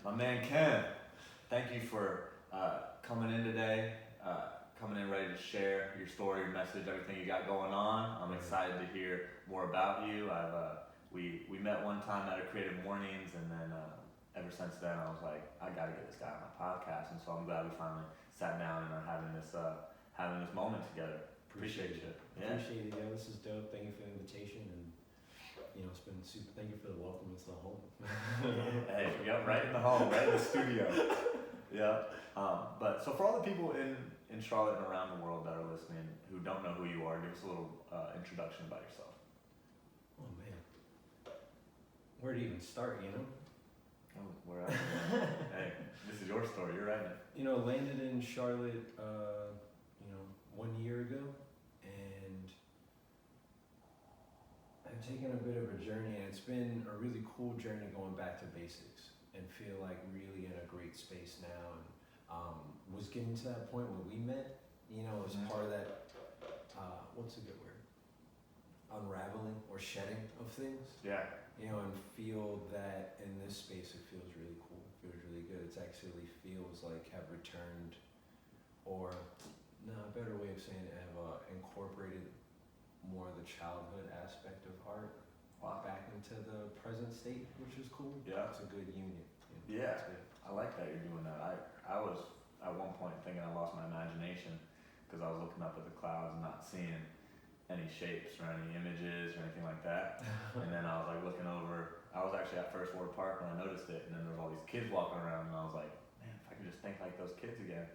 My man Khem, thank you for coming in today, coming in ready to share your story, your message, everything you got going on. I'm excited to hear more about you. We met one time at a Creative Mornings, and then ever since then I was like, I got to get this guy on my podcast, and so I'm glad we finally sat down and are having this moment together. Appreciate you. Yeah. Appreciate it. Yeah, this is dope. Thank you for the invitation, and it's been super. Thank you for the welcome into the home. Hey, yep, right in the home, right in the studio. Yeah. But so for all the people in Charlotte and around the world that are listening who don't know who you are, give us a little introduction about yourself. Oh man, where to even start? Oh, where else? Hey, this is your story. You're writing it. Landed in Charlotte, 1 year ago, and I've taken a bit of a journey, and it's been a really cool journey going back to basics, and feel like really in a great space now, and was getting to that point where we met, as part of that, what's a good word? Unraveling or shedding of things. Yeah. And feel that in this space it feels really cool, feels really good. It actually feels like have returned, or no, a better way of saying it, have incorporated more of the childhood aspect of art back into the present state, which is cool. Yeah. It's a good union. Yeah, I like that you're doing that. I was at one point thinking I lost my imagination because I was looking up at the clouds and not seeing any shapes or any images or anything like that. And then I was like looking over. I was actually at First Ward Park when I noticed it, and then there was all these kids walking around, and I was like, man, if I could just think like those kids again,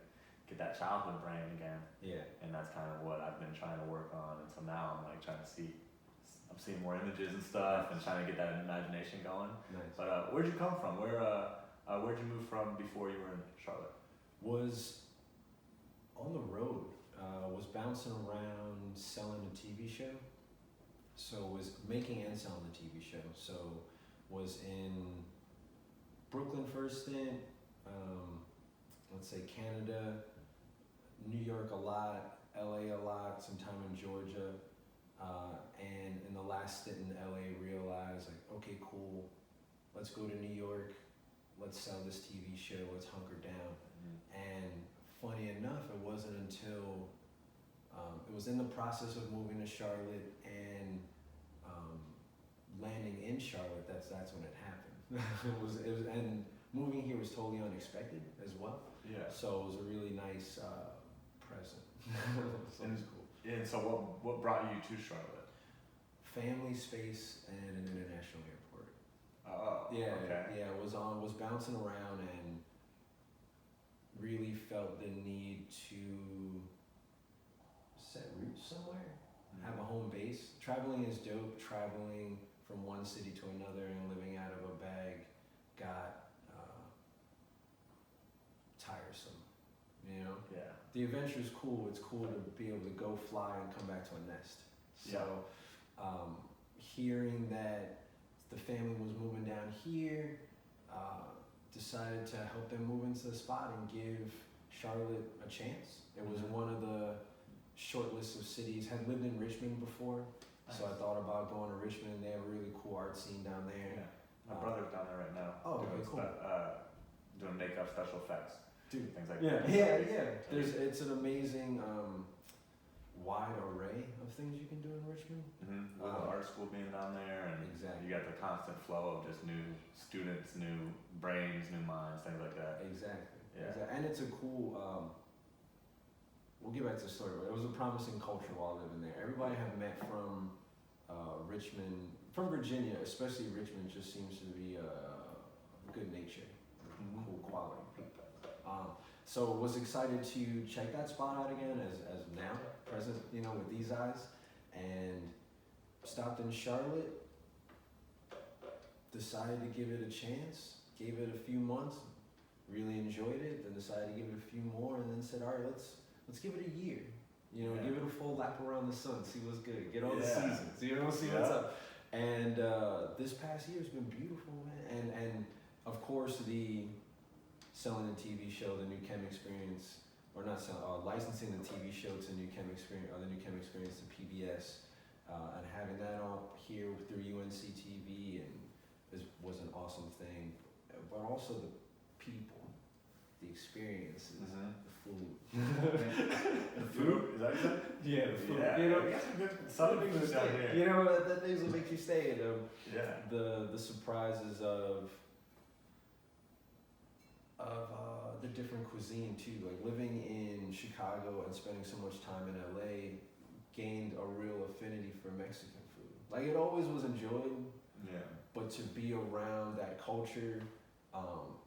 get that childhood brain again. Yeah. And that's kind of what I've been trying to work on, and so now I'm like trying to see. I'm seeing more images and stuff, and trying to get that imagination going. Nice. But where'd you come from? Where'd you move from before you were in Charlotte? Was on the road. Was bouncing around selling a TV show. So was making and selling the TV show. So was in Brooklyn first stint, let's say Canada, New York a lot, LA a lot, some time in Georgia. And in the last stint in LA realized like, okay, cool, let's go to New York, let's sell this TV show, let's hunker down. And funny enough, it wasn't until it was in the process of moving to Charlotte and landing in Charlotte. That's when it happened. it was and moving here was totally unexpected as well. Yeah. So it was a really nice present. So it was cool. Yeah. So what brought you to Charlotte? Family space and an international airport. Oh. Yeah. Okay. Yeah. Was bouncing around and really felt the need to set roots somewhere, have a home base. Traveling is dope. Traveling from one city to another and living out of a bag got tiresome. Yeah. The adventure is cool. It's cool to be able to go fly and come back to a nest. So hearing that the family was moving down here, decided to help them move into the spot and give Charlotte a chance. It was one of the short lists of cities. Had lived in Richmond before, so I thought about going to Richmond. They have a really cool art scene down there. Yeah. My brother's down there right now. Oh, okay, cool. Doing makeup, special effects, Dude, things like yeah, that. yeah. It's an amazing wide array of things you can do in Richmond. Mm-hmm. With the art school being down there, and exactly. You got the constant flow of just new students, new brains, new minds, things like that. Exactly. Yeah. Exactly. And it's a cool. We'll get back to the story, but it was a promising culture while living there. Everybody I have met from Richmond, from Virginia, especially Richmond, just seems to be good nature, cool quality people. So was excited to check that spot out again as now, present, with these eyes, and stopped in Charlotte, decided to give it a chance, gave it a few months, really enjoyed it, then decided to give it a few more, and then said, all right, let's give it a year. Give it a full lap around the sun, see what's good, get all the seasons, see what's up. And this past year has been beautiful, man. And of course the selling the TV show, the new Khem Experience, or not selling, licensing the TV show to new Khem Experience, or the new Khem Experience to PBS, and having that on here through UNC TV, and was an awesome thing. But also people, the experiences, the food. The food? Is that what you said? Yeah, the food. Yeah, You know, we got some good southern food down here. You know, the things that make you stay. Yeah. The surprises of the different cuisine too. Like living in Chicago and spending so much time in LA gained a real affinity for Mexican food. Like it always was enjoyed, but to be around that culture,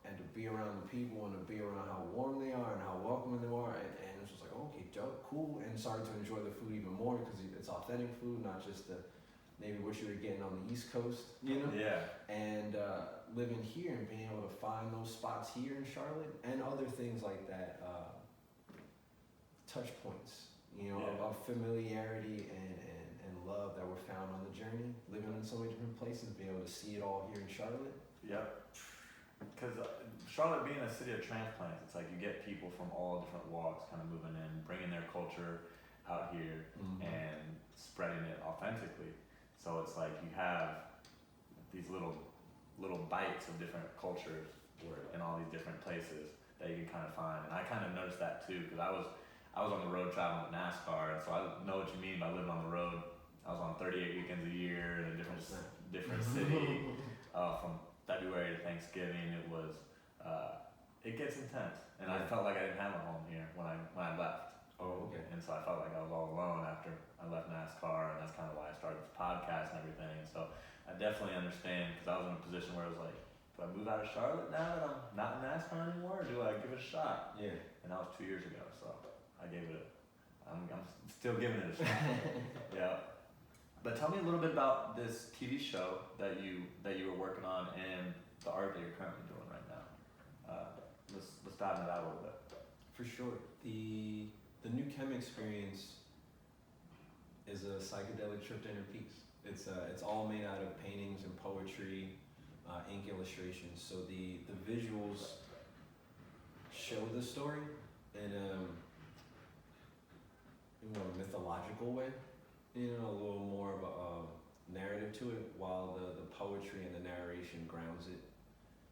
and to be around the people and to be around how warm they are and how welcoming they are, and it's just like, okay, dope, cool, and started to enjoy the food even more because it's authentic food, not just the maybe what you were getting on the East Coast, you know? Yeah. And living here and being able to find those spots here in Charlotte and other things like that, touch points, you know, of familiarity and love that were found on the journey, living in so many different places, being able to see it all here in Charlotte. Yep. Because Charlotte being a city of transplants, it's like you get people from all different walks kind of moving in, bringing their culture out here and spreading it authentically. So it's like you have these little bites of different cultures in all these different places that you can kind of find. And I kind of noticed that too, because I was on the road traveling with NASCAR, and so I know what you mean by living on the road. I was on 38 weekends a year in a different city. From February to Thanksgiving, it gets intense, and I felt like I didn't have a home here when I left. Oh, okay. And so I felt like I was all alone after I left NASCAR, and that's kind of why I started this podcast and everything. And so I definitely understand, because I was in a position where I was like, do I move out of Charlotte now that I'm not in NASCAR anymore, or do I give it a shot? Yeah. And that was 2 years ago, so I gave it I'm still giving it a shot. Yeah. But tell me a little bit about this TV show that you were working on and the art that you're currently doing right now. Let's dive into that a little bit. For sure. The new Khem Experience is a psychedelic trip to inner peace. It's all made out of paintings and poetry, ink illustrations. So the visuals show the story in a more mythological way, you know, a little more of a narrative to it, while the poetry and the narration grounds it,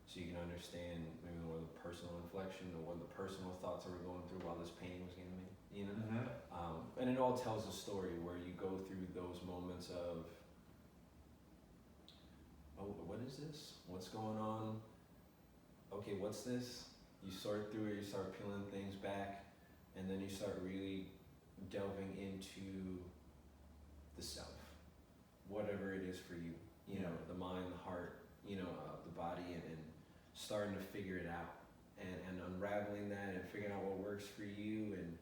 so you can understand maybe more the personal inflection or what the personal thoughts that were going through while this painting was getting made, you know? And it all tells a story where you go through those moments of, oh, what is this? What's going on? Okay, what's this? You sort through it, you start peeling things back, and then you start really delving into the self, whatever it is for you, you know, the mind, the heart, you know, the body, and starting to figure it out and unraveling that and figuring out what works for you and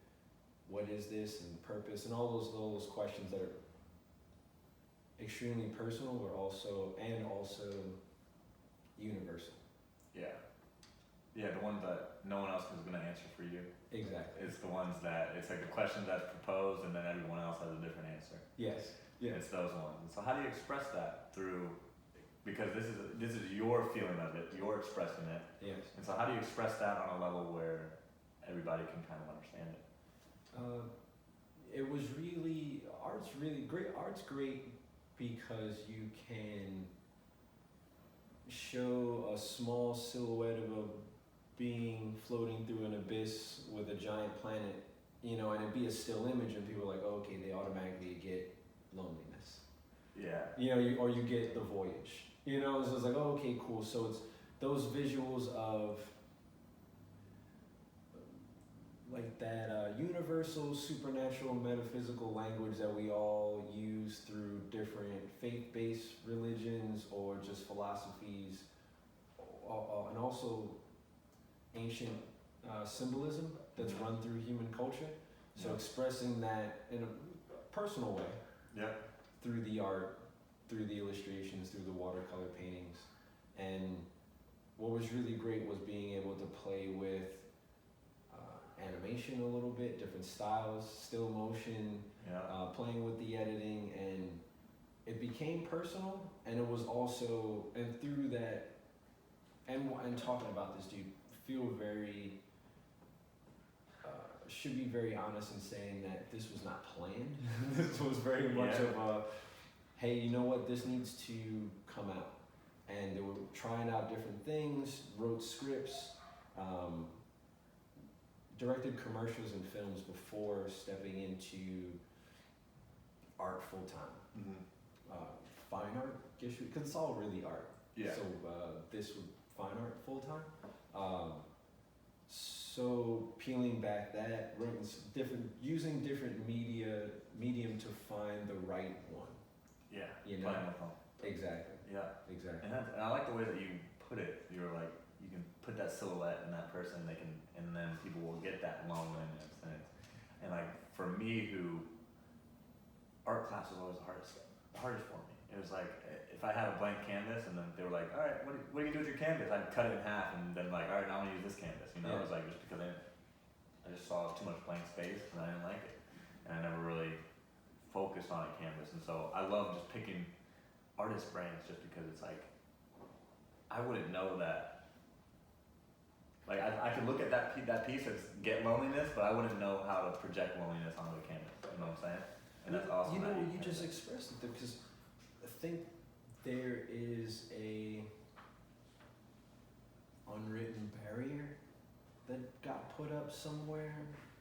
what is this and purpose and all those questions that are extremely personal, but also universal. Yeah, the ones that no one else is going to answer for you. Exactly. It's the ones that, it's like the question that's proposed and then everyone else has a different answer. Yes. It's those ones. And so how do you express that through, because this is your feeling of it, you're expressing it. Yes. And so how do you express that on a level where everybody can kind of understand it? It was really, art's really great. Art's great because you can show a small silhouette of a being floating through an abyss with a giant planet, you know, and it'd be a still image, and people are like, oh, okay, they automatically get loneliness. Yeah. You know, or you get the voyage. You know, so it's like, oh, okay, cool. So it's those visuals of like that universal, supernatural, metaphysical language that we all use through different faith-based religions or just philosophies, and also ancient symbolism that's run through human culture. So expressing that in a personal way, through the art, through the illustrations, through the watercolor paintings. And what was really great was being able to play with animation a little bit, different styles, still motion, playing with the editing, and it became personal. And it was also, and through that, and talking about this, dude, feel very, should be very honest in saying that this was not planned. This was very much of a, hey, you know what, this needs to come out. And they were trying out different things, wrote scripts, directed commercials and films before stepping into art full time. Fine art, because it's all really art. Yeah. So this would fine art full time. So peeling back that, using different medium to find the right one. Yeah. You know. Playing with them. Exactly. Yeah. Exactly. And I like the way that you put it. You're like, you can put that silhouette in that person. And then people will get that loneliness. And like for me, who art class was always the hardest for me. It was like if I had a blank canvas and then they were like, all right, what do you do with your canvas? I'd cut it in half and then like, all right, now I'm gonna use this canvas. You know, Yeah. it was like just because I just saw too much blank space and I didn't like it, and I never really focused on a canvas. And so I love just picking artist brains just because it's like I wouldn't know that. Like I could look at that piece and get loneliness, but I wouldn't know how to project loneliness onto the canvas. You know what I'm saying? And that's awesome. You know, that you just expressed it because I think there is a unwritten barrier that got put up somewhere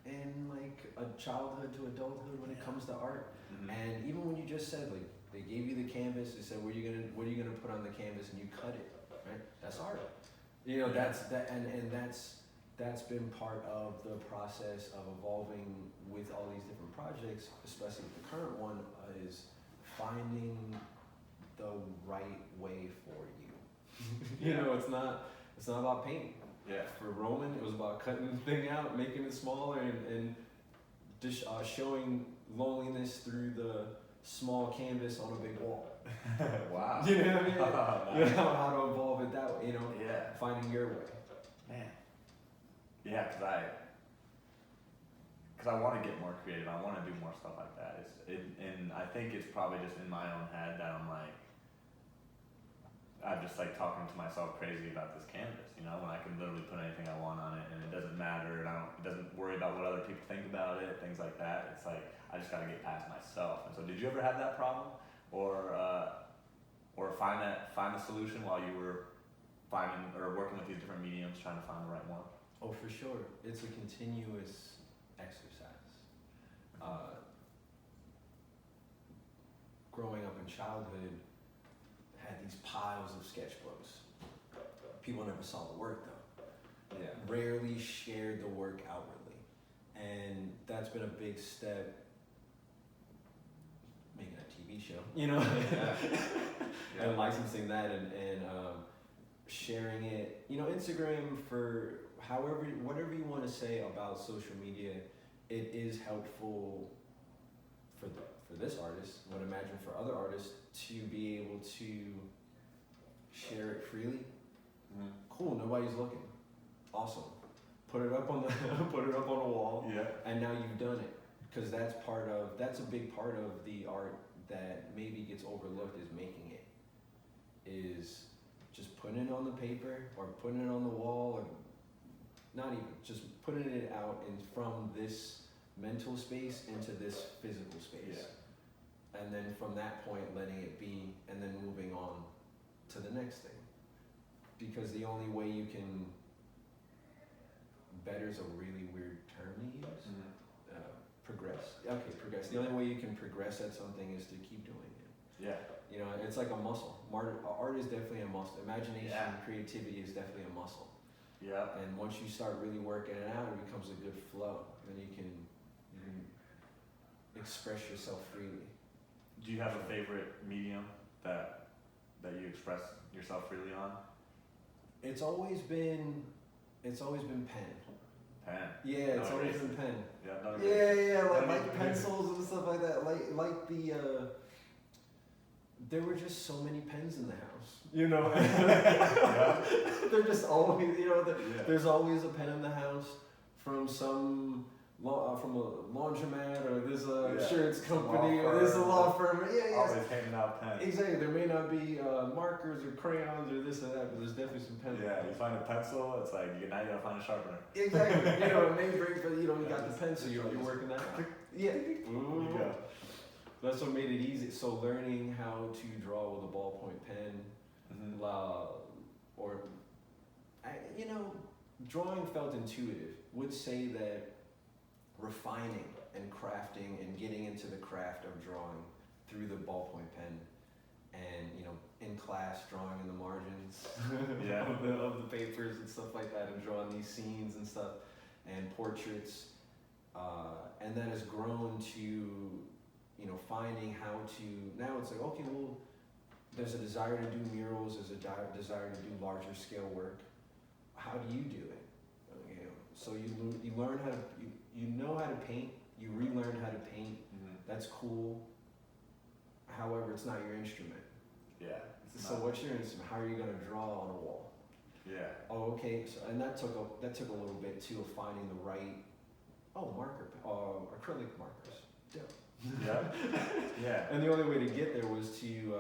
in like a childhood to adulthood when it comes to art. Mhm. And even when you just said like they gave you the canvas, they said what are you gonna put on the canvas, and you cut it, right? That's art. You know, that's that's been part of the process of evolving with all these different projects, especially with the current one, is finding the right way for you. You know, it's not about painting. Yeah. For Roman, it was about cutting the thing out, making it smaller, and just showing loneliness through the small canvas on a big wall. Wow. You know what I mean? Nice. You know how to evolve it that way. You know, Yeah. finding your way. Man. Yeah, because I want to get more creative. I want to do more stuff like that. And I think it's probably just in my own head that I'm just like talking to myself crazy about this canvas, you know, when I can literally put anything I want on it and it doesn't matter and it doesn't worry about what other people think about it, things like that. It's like I just got to get past myself. And so, did you ever have that problem, or find the solution while you were finding or working with these different mediums, trying to find the right one? Oh, for sure. It's a continuous exercise. Growing up in childhood, had these piles of sketchbooks. People never saw the work though. Yeah. Rarely shared the work outwardly. And that's been a big step, making a TV show, you know? Yeah. And licensing that and sharing it. You know, Instagram, for whatever you want to say about social media, it is helpful for this artist, I would imagine for other artists, to be able to share it freely. Mm-hmm. Cool, nobody's looking. Awesome. Put it up on the wall. Yeah. And now you've done it, because that's a big part of the art that maybe gets overlooked, is making it. Is just putting it on the paper or putting it on the wall, or not even, just putting it out and from this mental space into this physical space. Yeah. And then from that point, letting it be, and then moving on to the next thing. Because the only way you can, better's a really weird term to use. Mm-hmm. Progress. Okay, progress. The only way you can progress at something is to keep doing it. Yeah. You know, it's like a muscle. Art is definitely a muscle. Imagination, Yeah. creativity is definitely a muscle. Yeah. And once you start really working it out, it becomes a good flow. Then you can express yourself freely. Do you have a favorite medium that you express yourself freely on? It's always been pen. Pen. Yeah, it's No always erasing. been pen. Yeah. No Yeah, erasing. like No need to pencils and stuff like that. Like the there were just so many pens in the house. You know, Yeah. they're just always, you know, Yeah. there's always a pen in the house from some from a laundromat, or there's a Yeah. insurance Some company, law or there's a firm. law firm. Yeah, yeah. Always handing out pens. Exactly. There may not be markers or crayons or this or that, but there's definitely some pens. Yeah, you find a pencil, it's like now you gotta find a sharpener. Exactly. You know, it may break, but you know, you got the pencil. You're working that out. Yeah. There you go. That's what made it easy. So learning how to draw with a ballpoint pen, Mm-hmm. you know, drawing felt intuitive. Would say that refining and crafting and getting into the craft of drawing through the ballpoint pen, and in class drawing in the margins Yeah. of the papers and stuff like that, and drawing these scenes and stuff and portraits, and that has grown to finding how to, now it's like, okay, well, there's a desire to do murals, there's a desire to do larger scale work. How do you do it? So you learn how to, you know how to paint, you relearn how to paint. That's cool. However, it's not your instrument. Yeah. So what's your instrument? How are you gonna draw on a wall? Yeah. Oh, okay. So, and that took a little bit too, of finding the right acrylic markers. Dope. Yeah. Yeah. And the only way to get there was to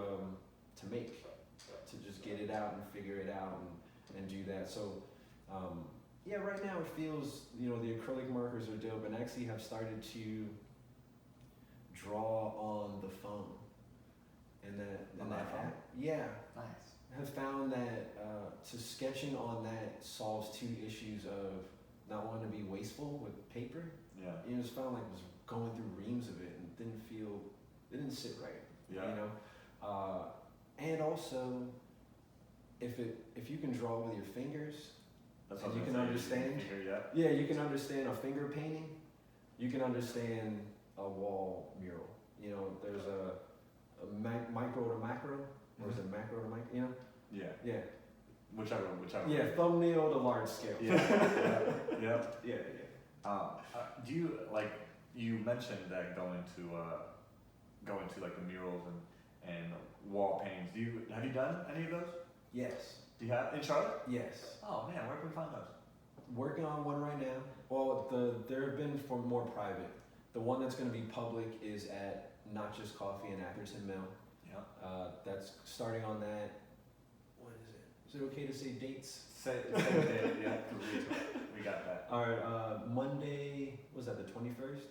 just get it out and figure it out and do that. So yeah, right now it feels, the acrylic markers are dope, and actually have started to draw on the phone. And that app, yeah, Nice. have found that to sketching on that solves two issues of not wanting to be wasteful with paper. Yeah. Just found like was going through reams of it and it didn't sit right. Yeah. And also, if you can draw with your fingers, That's and what you I was can gonna say, understand. figure, Yeah, you can understand a finger painting. You can understand a wall mural. There's a micro to macro, or is it macro to micro? Yeah. Yeah. Whichever. Yeah, thumbnail to large scale. Yeah. Yeah. Yeah. Do you you mentioned that going to like the murals and wall paintings? Have you done any of those? Yes. Do you have in Charlotte? Yes. Oh man, where can we find those? Working on one right now. Well, there have been for more private. The one that's going to be public is at Not Just Coffee in Atherton Mill. Yeah. That's starting on that. What is it? Is it okay to say dates? Say it, yeah. We got that. All right. Monday, was that the 21st?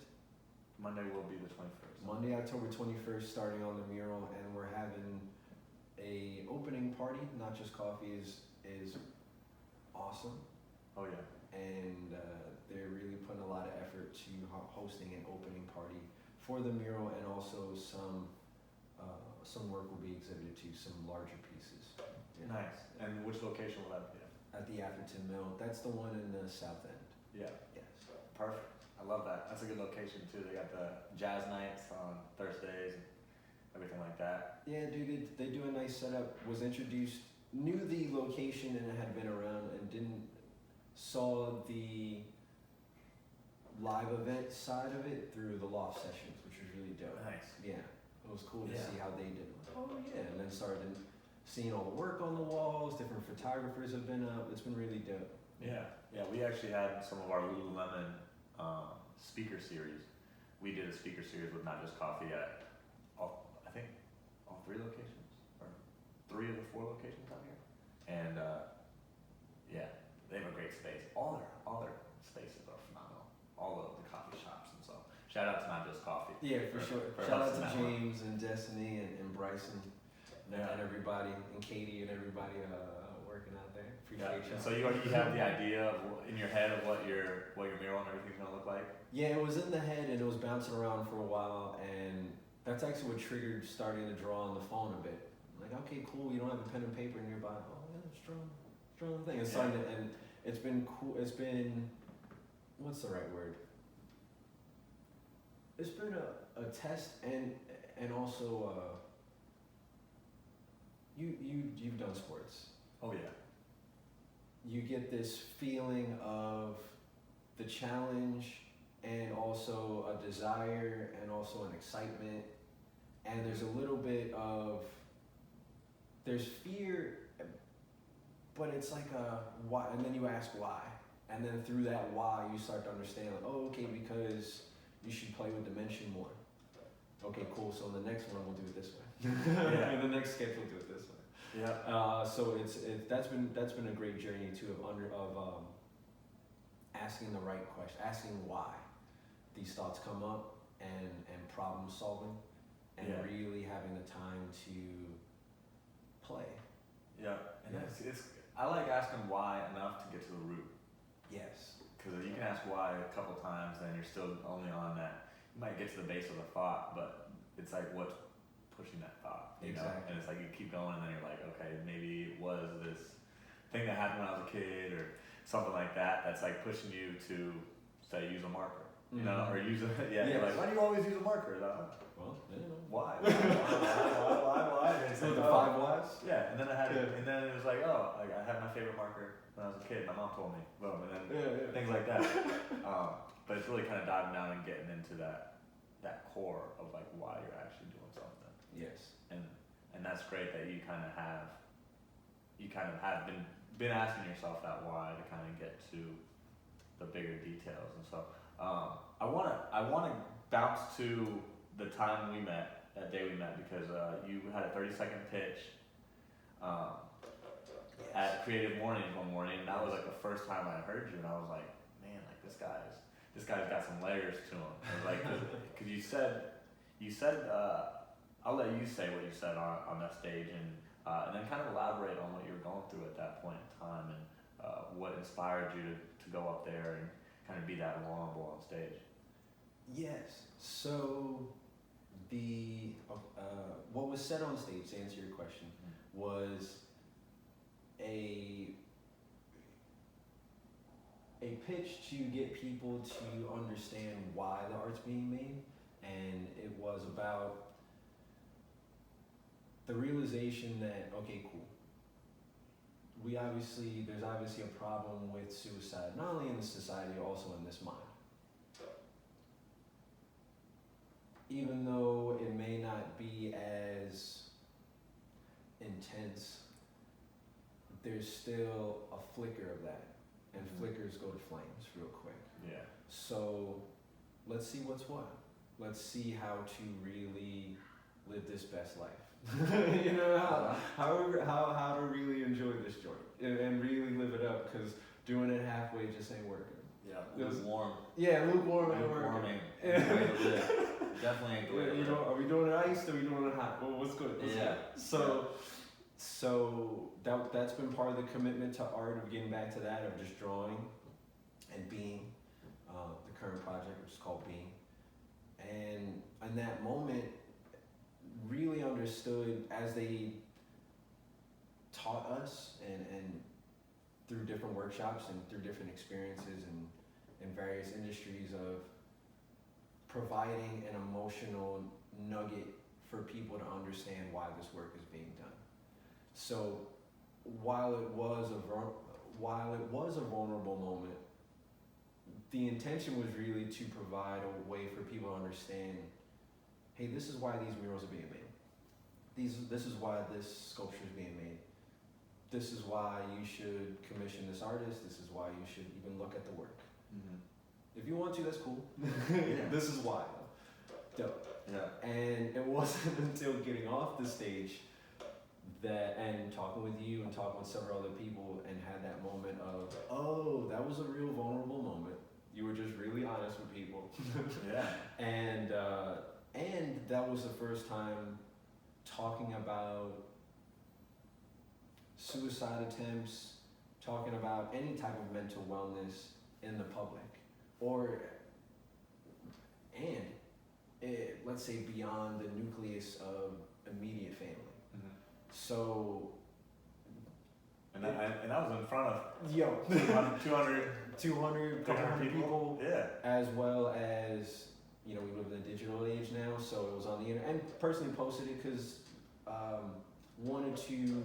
Monday will be the 21st. Monday, October 21st, starting on the mural, and we're having a opening party. Not Just Coffee is awesome, Oh yeah. and they're really putting a lot of effort to hosting an opening party for the mural, and also some work will be exhibited to, some larger pieces. Yeah. Nice. And which location will that be at? At the Atherton Mill. That's the one in the South End. Yeah. Yes. Perfect. I love that. That's a good location too. They got the jazz nights on Thursdays and everything like that. Yeah, dude, they do a nice setup. Was introduced, knew the location and had been around, and saw the live event side of it through the loft sessions, which was really dope. Nice. Yeah, it was cool to Yeah. see how they did it. Oh yeah, and then started seeing all the work on the walls. Different photographers have been up. It's been really dope. Yeah. Yeah. We actually had some of our Lululemon speaker series. We did a speaker series with Not Just Coffee at all 3 locations, or 3 of the 4 locations out here. And yeah, they have a great space. All their spaces are phenomenal. All of the coffee shops, and so shout out to Not Just Coffee. Yeah, for sure. for Shout out hosting to that one. James and Destiny and Bryson Yeah. and everybody, and Katie and everybody working out there. Yeah. Appreciate And you. so you already have the idea in your head of what your mural and everything's gonna look like. Yeah, it was in the head and it was bouncing around for a while, and that's actually what triggered starting to draw on the phone a bit. Like, okay, cool, you don't have a pen and paper nearby. Oh yeah, let's draw the thing. And starting to, and it's been cool. It's been, what's the right word? It's been a test, and also you've done sports. Oh yeah. You get this feeling of the challenge, and also a desire, and also an excitement, and there's a little bit of, there's fear, but it's like a why, and then you ask why, and then through that why you start to understand, like, oh, okay, because you should play with dimension more. Okay, cool, so the next one we'll do it this way. Yeah. And the next sketch we'll do it this way. Yeah. So that's been a great journey too, of asking the right question, asking why these thoughts come up, and problem solving, and Yeah. really having the time to play. Yeah. And Yeah. it's I like asking why enough to get to the root. why a couple times, then you're still only on that. You might get to the base of the thought, but it's like what's pushing that thought, you know? And it's like you keep going, and then you're like, okay, maybe it was this thing that happened when I was a kid, or something like that. That's like pushing you to say use a marker, you know, or use a You're like, why do you always use a marker? Well, I don't know. Why? Why? And it's So like, the 5 whys? Yeah, and then and then it was like, oh, like I had my favorite marker when I was a kid. My mom told me, boom, and then things like that. But it's really kind of diving down and getting into that core of like why you're actually doing something. Yes. And that's great that you kind of have been asking yourself that why to kind of get to the bigger details. And so I wanna bounce to the time we met, that day we met, because you had a 30-second pitch at Creative Mornings one morning, and that was like the first time I heard you, and I was like, man, like this guy's got some layers to him. I was like, because you said I'll let you say what you said on that stage, and then kind of elaborate on what you were going through at that point in time, and what inspired you to go up there and kind of be that vulnerable on stage. Yes. So what was said on stage, to answer your question, was a pitch to get people to understand why the art's being made, and it was about the realization that, okay, cool, there's obviously a problem with suicide, not only in the society, also in this mind. Even though it may not be as intense, there's still a flicker of that, and flickers go to flames real quick. Yeah. So let's see what's what. Let's see how to really live this best life. You know, how to really enjoy this joint and really live it up, because doing it halfway just ain't working. Yeah, lukewarm. Yeah, lukewarm ain't working. Lukewarm ain't the way to live. Definitely ain't the way to live. You know, are we doing it iced or are we doing it hot? Well, what's good? So that's been part of the commitment to art, of getting back to that, of just drawing and being, the current project, which is called Being. And in that moment, really understood, as they taught us and through different workshops and through different experiences and in various industries, of providing an emotional nugget for people to understand why this work is being done. So while it was a vulnerable moment, the intention was really to provide a way for people to understand, hey, this is why these murals are being made. This is why this sculpture is being made. This is why you should commission this artist. This is why you should even look at the work. Mm-hmm. If you want to, that's cool. Yeah. This is why. Dope. Yeah. And it wasn't until getting off the stage and talking with you and talking with several other people, and had that moment of, oh, that was a real vulnerable moment. You were just really honest with people. Yeah. And that was the first time talking about suicide attempts, talking about any type of mental wellness in the public, let's say beyond the nucleus of immediate family. Mm-hmm. So, and that was in front of 200 people, yeah, as well as, you know, we live in the digital age now, so it was on the internet, and personally posted it because wanted to,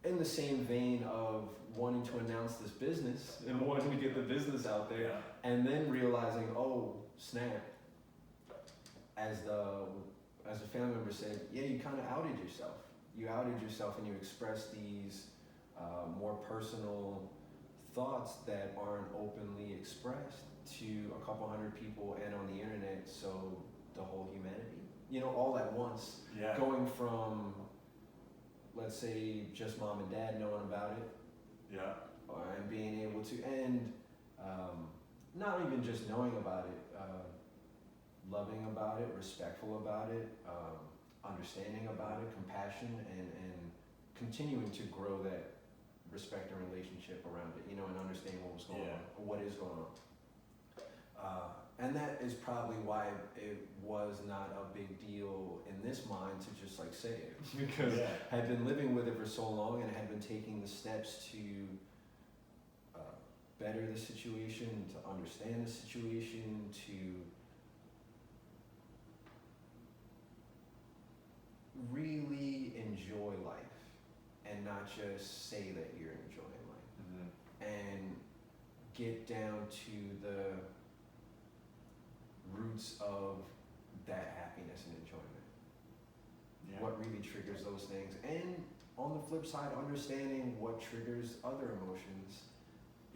in the same vein of wanting to announce this business and wanting to get the business out there, yeah, and then realizing, oh snap, as a family member said, yeah, you kind of outed yourself. You outed yourself, and you expressed these more personal thoughts that aren't openly expressed to a couple hundred people and on the internet, so the whole humanity, you know, all at once. Yeah. Going from, let's say, just mom and dad knowing about it, yeah, and being able to, and not even just knowing about it, loving about it, respectful about it, understanding about it, compassion, and continuing to grow that respect and relationship around it, you know, and understand what was going on, or what is going on. And that is probably why it was not a big deal in this mind to just like say it, because I had been living with it for so long and I had been taking the steps to better the situation, to understand the situation, to really enjoy life and not just say that you're enjoying life, and get down to the roots of that happiness and enjoyment. What really triggers those things, and on the flip side, understanding what triggers other emotions,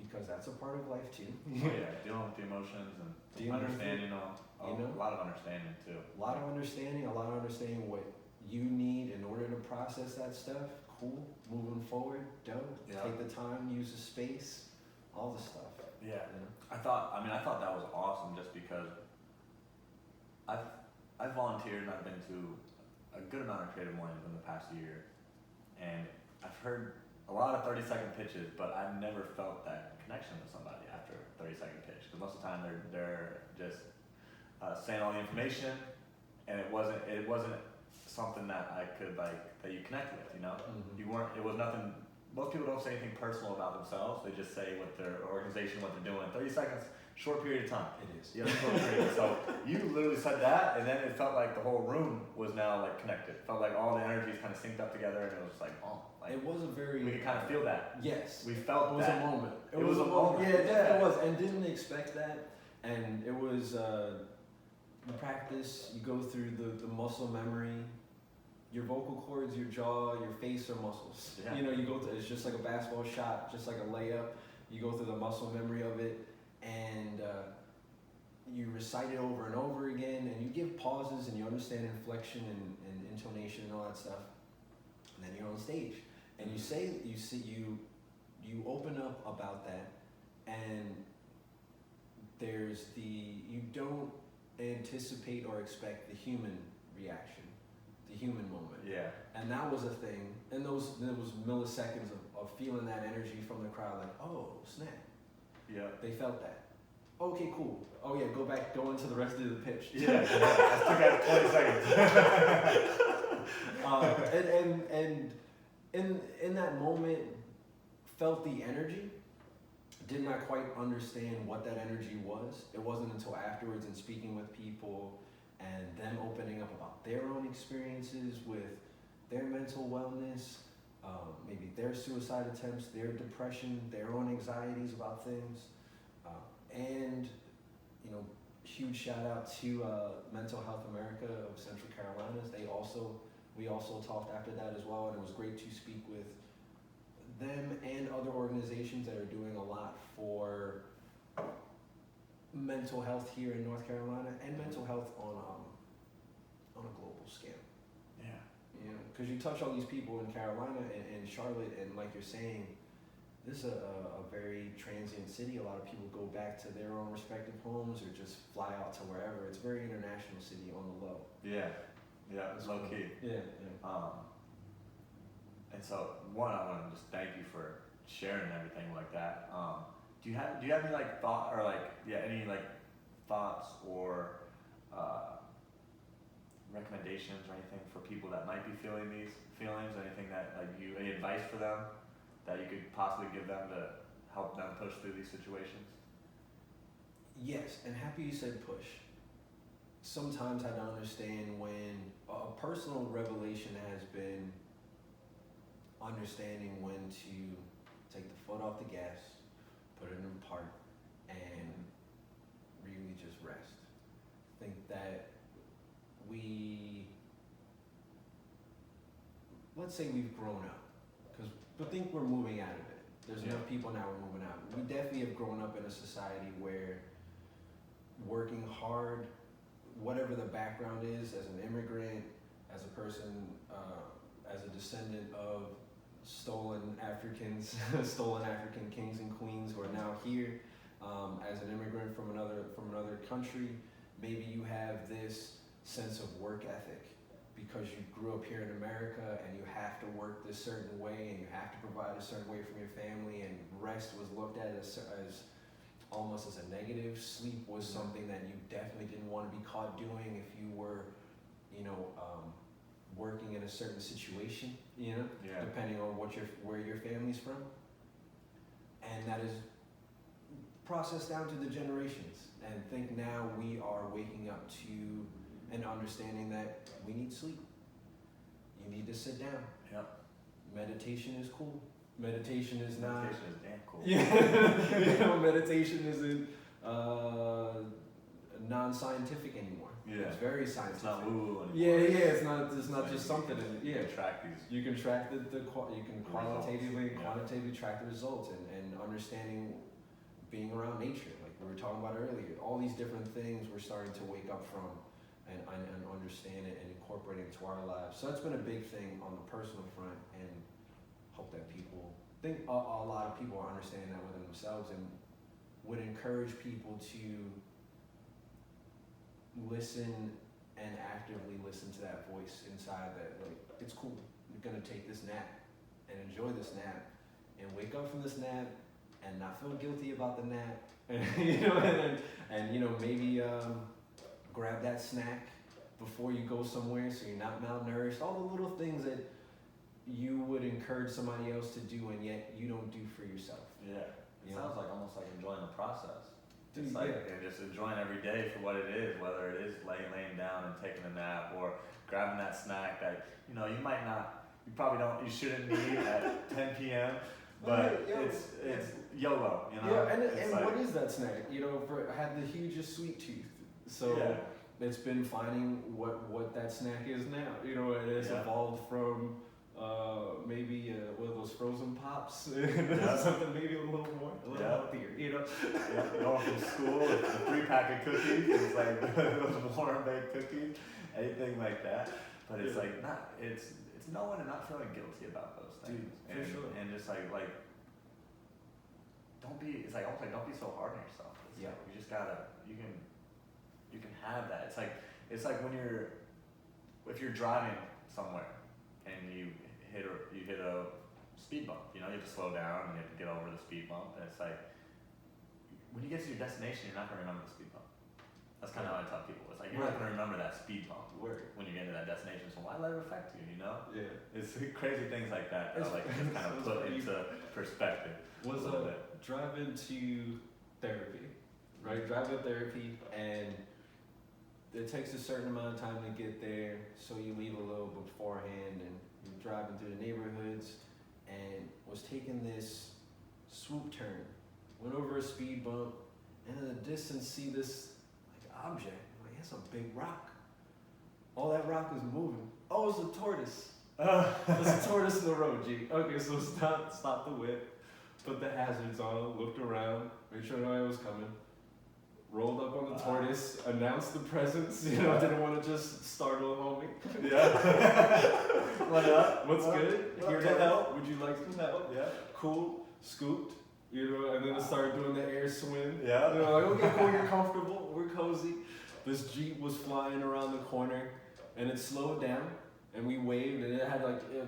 because that's a part of life too. Dealing with the emotions and understanding, a lot of understanding too. A lot of understanding what you need in order to process that stuff. Cool. Moving forward, dope. Take the time, use the space, all the stuff. I thought that was awesome, just because I've volunteered and I've been to a good amount of creative mornings in the past year, and I've heard a lot of 30-second pitches, but I've never felt that connection with somebody after a 30-second pitch, because most of the time they're just saying all the information, and it wasn't something that I could that you connect with, you know? It was nothing. Most people don't say anything personal about themselves. They just say what their organization, what they're doing. 30 seconds, short period of time. It is. Short period. So you literally said that, and then it felt like the whole room was now like connected. It felt like all the energies kind of synced up together, and it was like, it was a very. We could kind of feel that. Yes. We felt it was that. a moment. It was a moment. Yeah, it definitely was, and didn't expect that. And it was practice. You go through the muscle memory. Your vocal cords, your jaw, your face are muscles. You know, you go through, it's just like a basketball shot, just like a layup. You go through the muscle memory of it, and you recite it over and over again, and you give pauses, and you understand inflection and intonation and all that stuff. And then you're on stage, and you open up about that, and you don't anticipate or expect the human reaction, the human moment. And that was a thing. And there was milliseconds of feeling that energy from the crowd, like, oh, snap. They felt that. Okay, cool. Oh yeah, go into the rest of the pitch. I took out 20 seconds. And in that moment, felt the energy. Did not quite understand what that energy was. It wasn't until afterwards, and speaking with people and them opening up about their own experiences with their mental wellness, maybe their suicide attempts, their depression, their own anxieties about things. And, huge shout out to Mental Health America of Central Carolinas. We also talked after that as well, and it was great to speak with them and other organizations that are doing a lot for mental health here in North Carolina, and mental health on a global scale. Because you touch all these people in Carolina and Charlotte, and like you're saying, this is a very transient city. A lot of people go back to their own respective homes or just fly out to wherever. It's a very international city on the low. It's low key. And so, I want to just thank you for sharing everything like that. Do you have any thought or any thoughts or recommendations or anything for people that might be feeling these feelings? Anything that any advice for them that you could possibly give them to help them push through these situations? Yes, and happy you said push. Sometimes I don't understand when a personal revelation has been understanding when to take the foot off the gas, put it in park, and really just rest. I think that let's say we've grown up, because we think we're moving out of it. There's enough people now we're moving out. We definitely have grown up in a society where working hard, whatever the background is, as an immigrant, as a person, as a descendant of stolen African kings and queens who are now here, as an immigrant from another country, maybe you have this sense of work ethic because you grew up here in America and you have to work this certain way and you have to provide a certain way from your family, and rest was looked at as almost as a negative. Sleep was something that you definitely didn't want to be caught doing if you were, working in a certain situation, depending on where your family's from. And that is processed down to the generations. And I think now we are waking up to and understanding that we need sleep. You need to sit down. Yep. Meditation is cool. Meditation is not. Meditation is damn cool. Yeah. Meditation isn't non-scientific anymore. Yeah. It's very scientific. It's not woo-woo anymore. Yeah. It's not just something. You can track these. You can track you can quantitatively track the results and understanding being around nature, like we were talking about earlier. All these different things we're starting to wake up from and understand it and incorporate it into our lives. So that's been a big thing on the personal front, and hope that people think a lot of people are understanding that within themselves, and would encourage people to listen and actively listen to that voice inside that, like, it's cool. You're gonna take this nap and enjoy this nap and wake up from this nap and not feel guilty about the nap, and maybe grab that snack before you go somewhere so you're not malnourished. All the little things that you would encourage somebody else to do and yet you don't do for yourself. Yeah. It sounds like almost like enjoying the process. It's Dude, like and just enjoying every day for what it is, whether it is laying down and taking a nap or grabbing that snack that you shouldn't need at 10 p.m. But it's YOLO, Yeah, and like, what is that snack? I had the hugest sweet tooth, so it's been finding what that snack is now. It has evolved from maybe one of those frozen pops, something maybe a little healthier. Going from school with a 3-pack of cookies, it's like those warm baked cookies, anything like that. But it's like it's knowing and not feeling guilty about those things. Dude, for sure. And just like don't be so hard on yourself. Like, you just gotta you can have that. It's like when if you're driving somewhere and you hit a speed bump, you have to slow down and you have to get over the speed bump, and it's like when you get to your destination, you're not gonna remember the speed bump. That's kind of how I tell people. It's like you're not gonna remember that speed bump when you get into that destination. So why let it affect you? Yeah. It's crazy things like that that like just kind of put into perspective. Was driving to therapy, right? Driving to therapy, and it takes a certain amount of time to get there, so you leave a little beforehand, and you're driving through the neighborhoods, and was taking this swoop turn, went over a speed bump, and in the distance see this object. I'm like, that's a big rock. All that rock is moving. Oh, it's a tortoise. There's a tortoise in the road, G. Okay, so stop the whip, put the hazards on, looked around, made sure nobody was coming, rolled up on the tortoise, announced the presence, didn't want to just startle a homie. What up? What's good? Here to help. Would you like some help? Yeah. Cool. Scooped. And then I started doing the air swim. Yeah. Like, okay, cool, you're comfortable, we're cozy. This Jeep was flying around the corner, and it slowed down, and we waved, and it had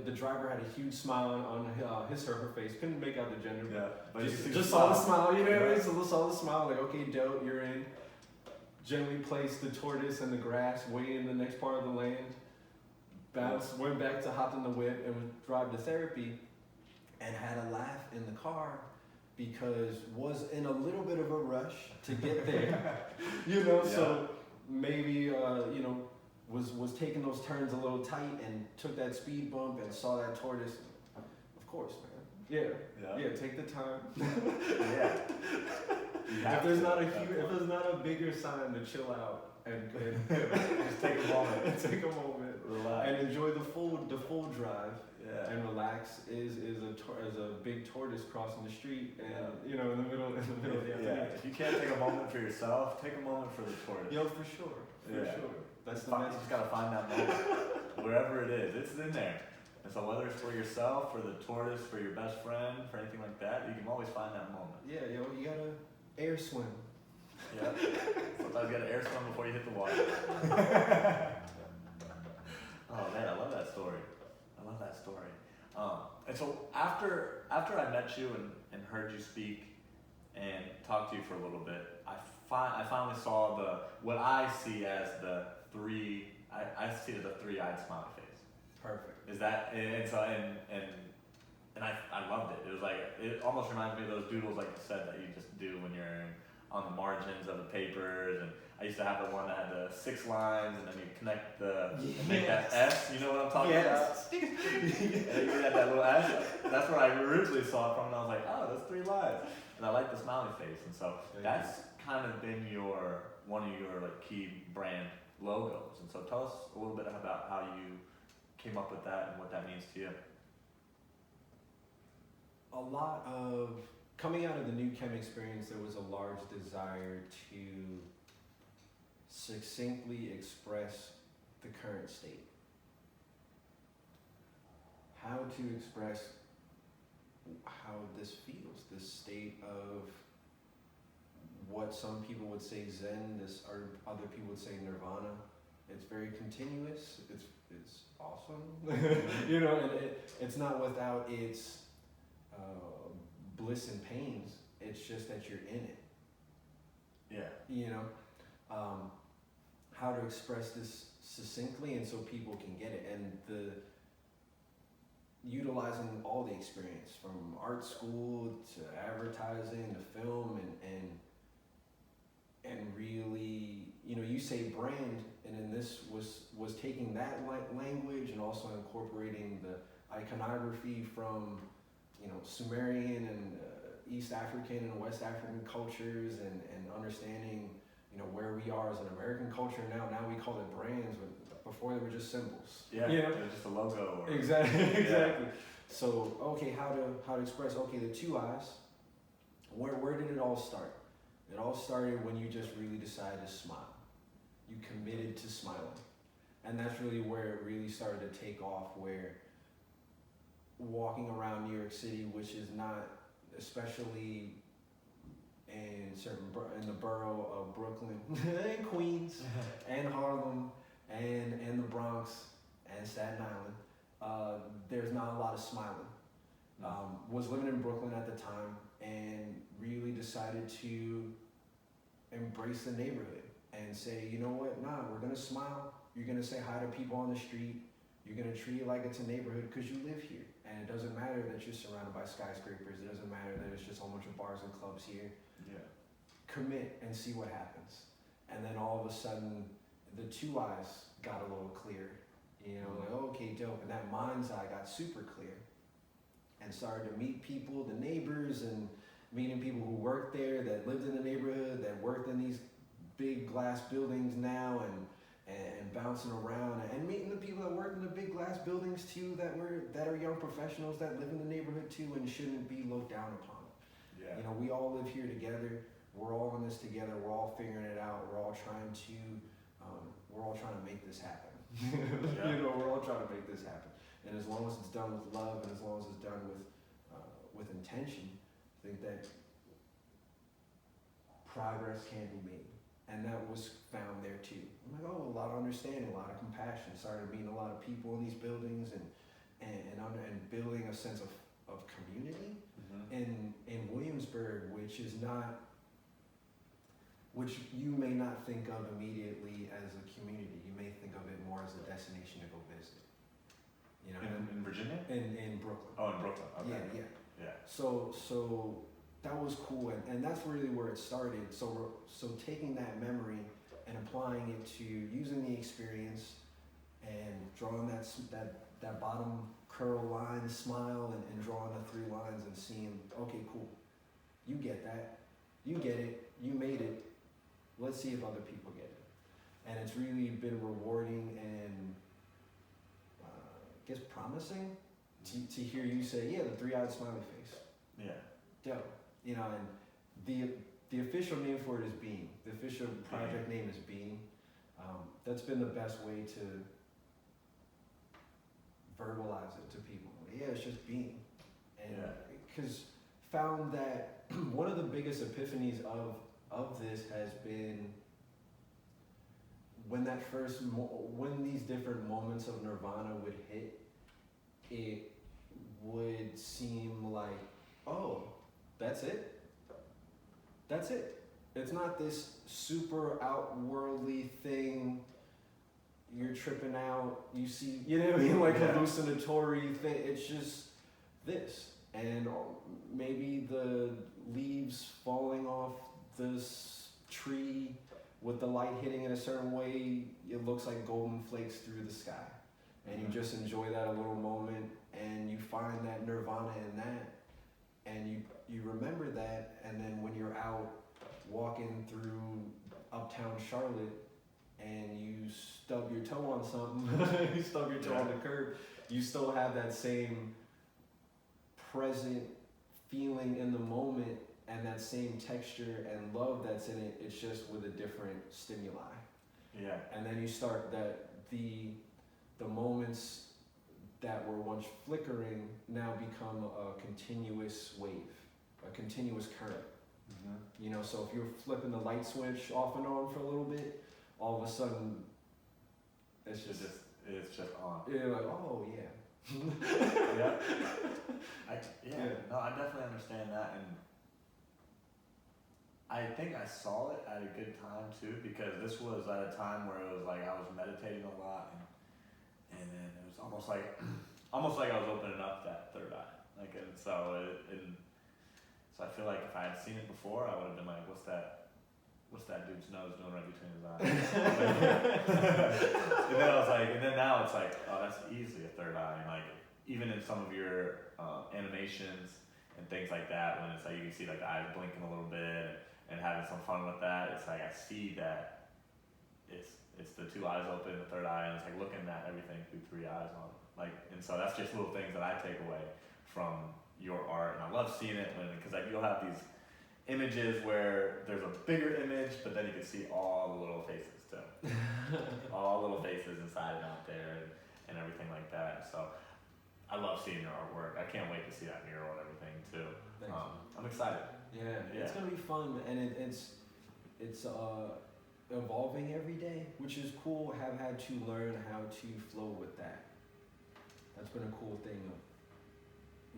the driver had a huge smile on his or her face. Couldn't make out the gender, but just saw the smile, So just saw the smile, like, okay, dope, you're in. Gently placed the tortoise in the grass, way in the next part of the land. Bounced, went back to hop in the whip, and would drive to therapy, and had a laugh in the car, because was in a little bit of a rush to get there, so maybe, was taking those turns a little tight and took that speed bump and saw that tortoise. Of course, man. Yeah, take the time. If there's not a bigger sign to chill out and just take a moment, relax, and enjoy the full drive. Yeah. And relax is a big tortoise crossing the street, and in the middle of the afternoon. Yeah. If you can't take a moment for yourself, take a moment for the tortoise. Yo, for sure. That's the message. You just gotta find that moment wherever it is. It's in there. And so whether it's for yourself, for the tortoise, for your best friend, for anything like that, you can always find that moment. Yeah, you gotta air swim. Yeah. Sometimes you gotta air swim before you hit the water. Oh man, I love that story. And so after I met you and heard you speak and talk to you for a little bit, I finally saw what I see as the three. I see it as a three-eyed smiley face. Perfect. Is that and I loved it. It was like it almost reminds me of those doodles, like you said, that you just do when you're on the margins of the papers. And I used to have the one that had the 6 lines, and then you connect and make that S. You know what I'm talking about? And then you had that little S. That's where I originally saw it from, and I was like, oh, that's 3 lines. And I like the smiley face, and so that's kind of been one of your like key brand logos. And so tell us a little bit about how you came up with that and what that means to you. A lot of coming out of the new Khem Experience, there was a large desire to succinctly express the current state. How to express how this feels, this state of what some people would say Zen, or other people would say Nirvana. It's very continuous. It's awesome, you know, and it's not without its bliss and pains. It's just that you're in it. Yeah. You know, how to express this succinctly and so people can get it, and utilizing all the experience from art school to advertising to film and really, you know, you say brand, and then this was taking that language and also incorporating the iconography from, you know, Sumerian and East African and West African cultures, and understanding, you know, where we are as an American culture now. Now we call it brands, but before they were just symbols. Yeah, you know? it was just a logo. Exactly, exactly. Yeah. So, okay, how to express, okay, the 2 eyes, where did it all start? It all started when you just really decided to smile. You committed to smiling. And that's really where it really started to take off, where walking around New York City, which is not, especially in the borough of Brooklyn and Queens and Harlem and the Bronx and Staten Island, there's not a lot of smiling. Was living in Brooklyn at the time and really decided to embrace the neighborhood and say, you know what, nah, we're gonna smile. You're gonna say hi to people on the street. You're gonna treat it like it's a neighborhood because you live here. And it doesn't matter that you're surrounded by skyscrapers. It doesn't matter that it's just a whole bunch of bars and clubs here. Yeah. Commit and see what happens. And then all of a sudden, the 2 eyes got a little clearer. You know, like, okay, dope. And that mind's eye got super clear. And started to meet people, the neighbors, and meeting people who worked there, that lived in the neighborhood, that worked in these big glass buildings now, and bouncing around, and meeting the people that work in the big glass buildings too, that are young professionals that live in the neighborhood too and shouldn't be looked down upon. Yeah. You know, we all live here together. We're all in this together. We're all figuring it out. We're all trying to make this happen. Yeah. You know, we're all trying to make this happen. And as long as it's done with love, and as long as it's done with intention, I think that progress can be made. And that was found there too. I'm like, oh, a lot of understanding, a lot of compassion. Started meeting a lot of people in these buildings and building a sense of community. Mm-hmm. In Williamsburg, which you may not think of immediately as a community. You may think of it more as a destination to go visit. You know, in Virginia? In Brooklyn. Oh, in Brooklyn. Okay. Yeah. So that was cool, and that's really where it started. So taking that memory and applying it to using the experience and drawing that bottom curl line, smile, and drawing the 3 lines and seeing, okay, cool, you get that, you get it, you made it. Let's see if other people get it. And it's really been rewarding and I guess promising to hear you say, yeah, the 3-eyed smiley face. Yeah. Dope. You know, and the official name for it is Being. The official project name is Being. That's been the best way to verbalize it to people. Yeah, it's just being. And because found that one of the biggest epiphanies of this has been when when these different moments of nirvana would hit, it would seem like, oh, that's it? That's it. It's not this super outworldly thing. You're tripping out. You see, you know what I mean, like hallucinatory thing. It's just this, and maybe the leaves falling off this tree with the light hitting in a certain way. It looks like golden flakes through the sky, and you just enjoy that a little moment, and you find that nirvana in that, and you remember that, and then when you're out walking through uptown Charlotte and you stub your toe on something, you stub your toe on the curb, you still have that same present feeling in the moment and that same texture and love that's in it. It's just with a different stimuli. Yeah. And then you start that the moments that were once flickering now become a continuous wave, a continuous current. You know, so if you're flipping the light switch off and on for a little bit, all of a sudden it's just on. You're like, oh yeah. No, I definitely understand that, and I think I saw it at a good time too, because this was at a time where it was like I was meditating a lot, and then it was almost like I was opening up that third eye, like, and so so I feel like if I had seen it before, I would have been like, what's that dude's nose doing right between his eyes? And then I was like, and then now it's like, oh, that's easily a third eye. And like, even in some of your animations and things like that, when it's like you can see like the eyes blinking a little bit and having some fun with that, it's like I see that it's the two eyes open, the third eye, and it's like looking at everything through three eyes on. Like, and so that's just little things that I take away from your art, and I love seeing it because like you'll have these images where there's a bigger image, but then you can see all the little faces too, all little faces inside and out there, and everything like that. So I love seeing your artwork. I can't wait to see that mural and everything too. I'm excited. Yeah, it's gonna be fun, and it's evolving every day, which is cool. Have had to learn how to flow with that. That's been a cool thing of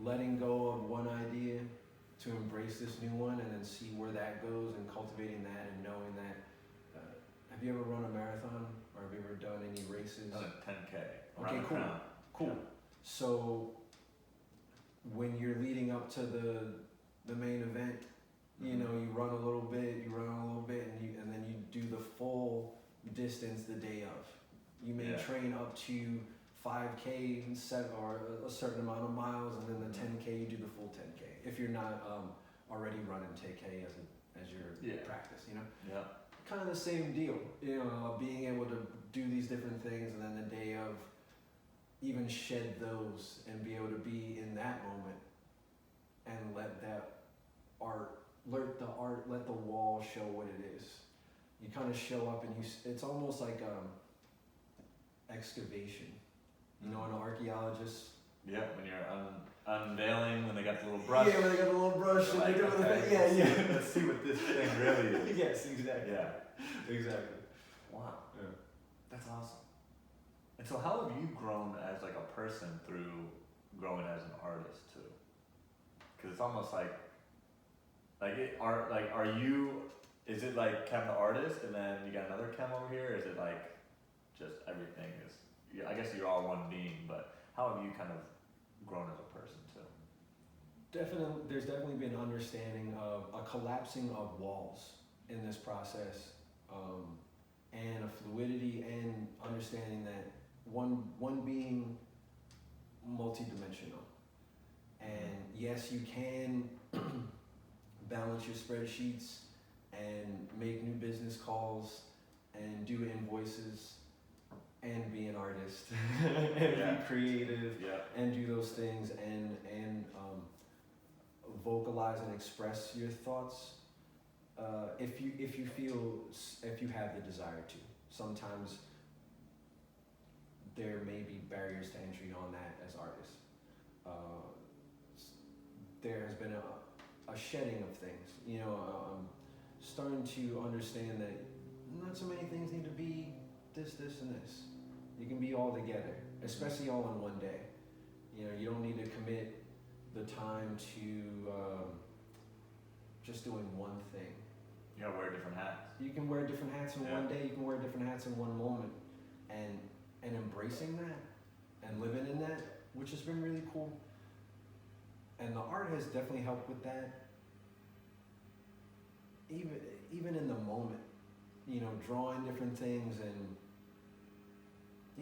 letting go of one idea to embrace this new one, and then see where that goes, and cultivating that, and knowing that. Have you ever run a marathon, or have you ever done any races? Done a 10K. Okay, cool. Yeah. So when you're leading up to the main event, you know, you run a little bit, and then you do the full distance the day of. You may train up to 5K or a certain amount of miles, and then the 10K you do the full 10K. If you're not already running 10K as your practice, you know. Yeah. Kind of the same deal, you know, being able to do these different things, and then the day of even shed those and be able to be in that moment and let the wall show what it is. You kind of show up, and it's almost like excavation. You know, an archaeologist. Yeah, when you're unveiling, when they got the little brush. Yeah, when they got the little brush, and like, they're doing the thing. Yeah. Let's see what this thing really is. Yes, exactly. Yeah. Exactly. Wow. Yeah. That's awesome. And so, how have you grown as like a person through growing as an artist too? Because it's almost like are you? Is it like Khem the artist, and then you got another Khem over here? Or is it like just everything is? I guess you're all one being, but how have you kind of grown as a person too? There's definitely been understanding of a collapsing of walls in this process, and a fluidity, and understanding that one being multidimensional. And yes, you can balance your spreadsheets and make new business calls and do invoices and be an artist and be creative and do those things and vocalize and express your thoughts if you have the desire to. Sometimes there may be barriers to entry on that as artists. There has been a shedding of things. You know, starting to understand that not so many things need to be this, and this. You can be all together, especially all in one day. You know, you don't need to commit the time to just doing one thing. You gotta wear different hats. You can wear different hats in one day, you can wear different hats in one moment. And embracing that and living in that, which has been really cool. And the art has definitely helped with that. Even in the moment, drawing different things and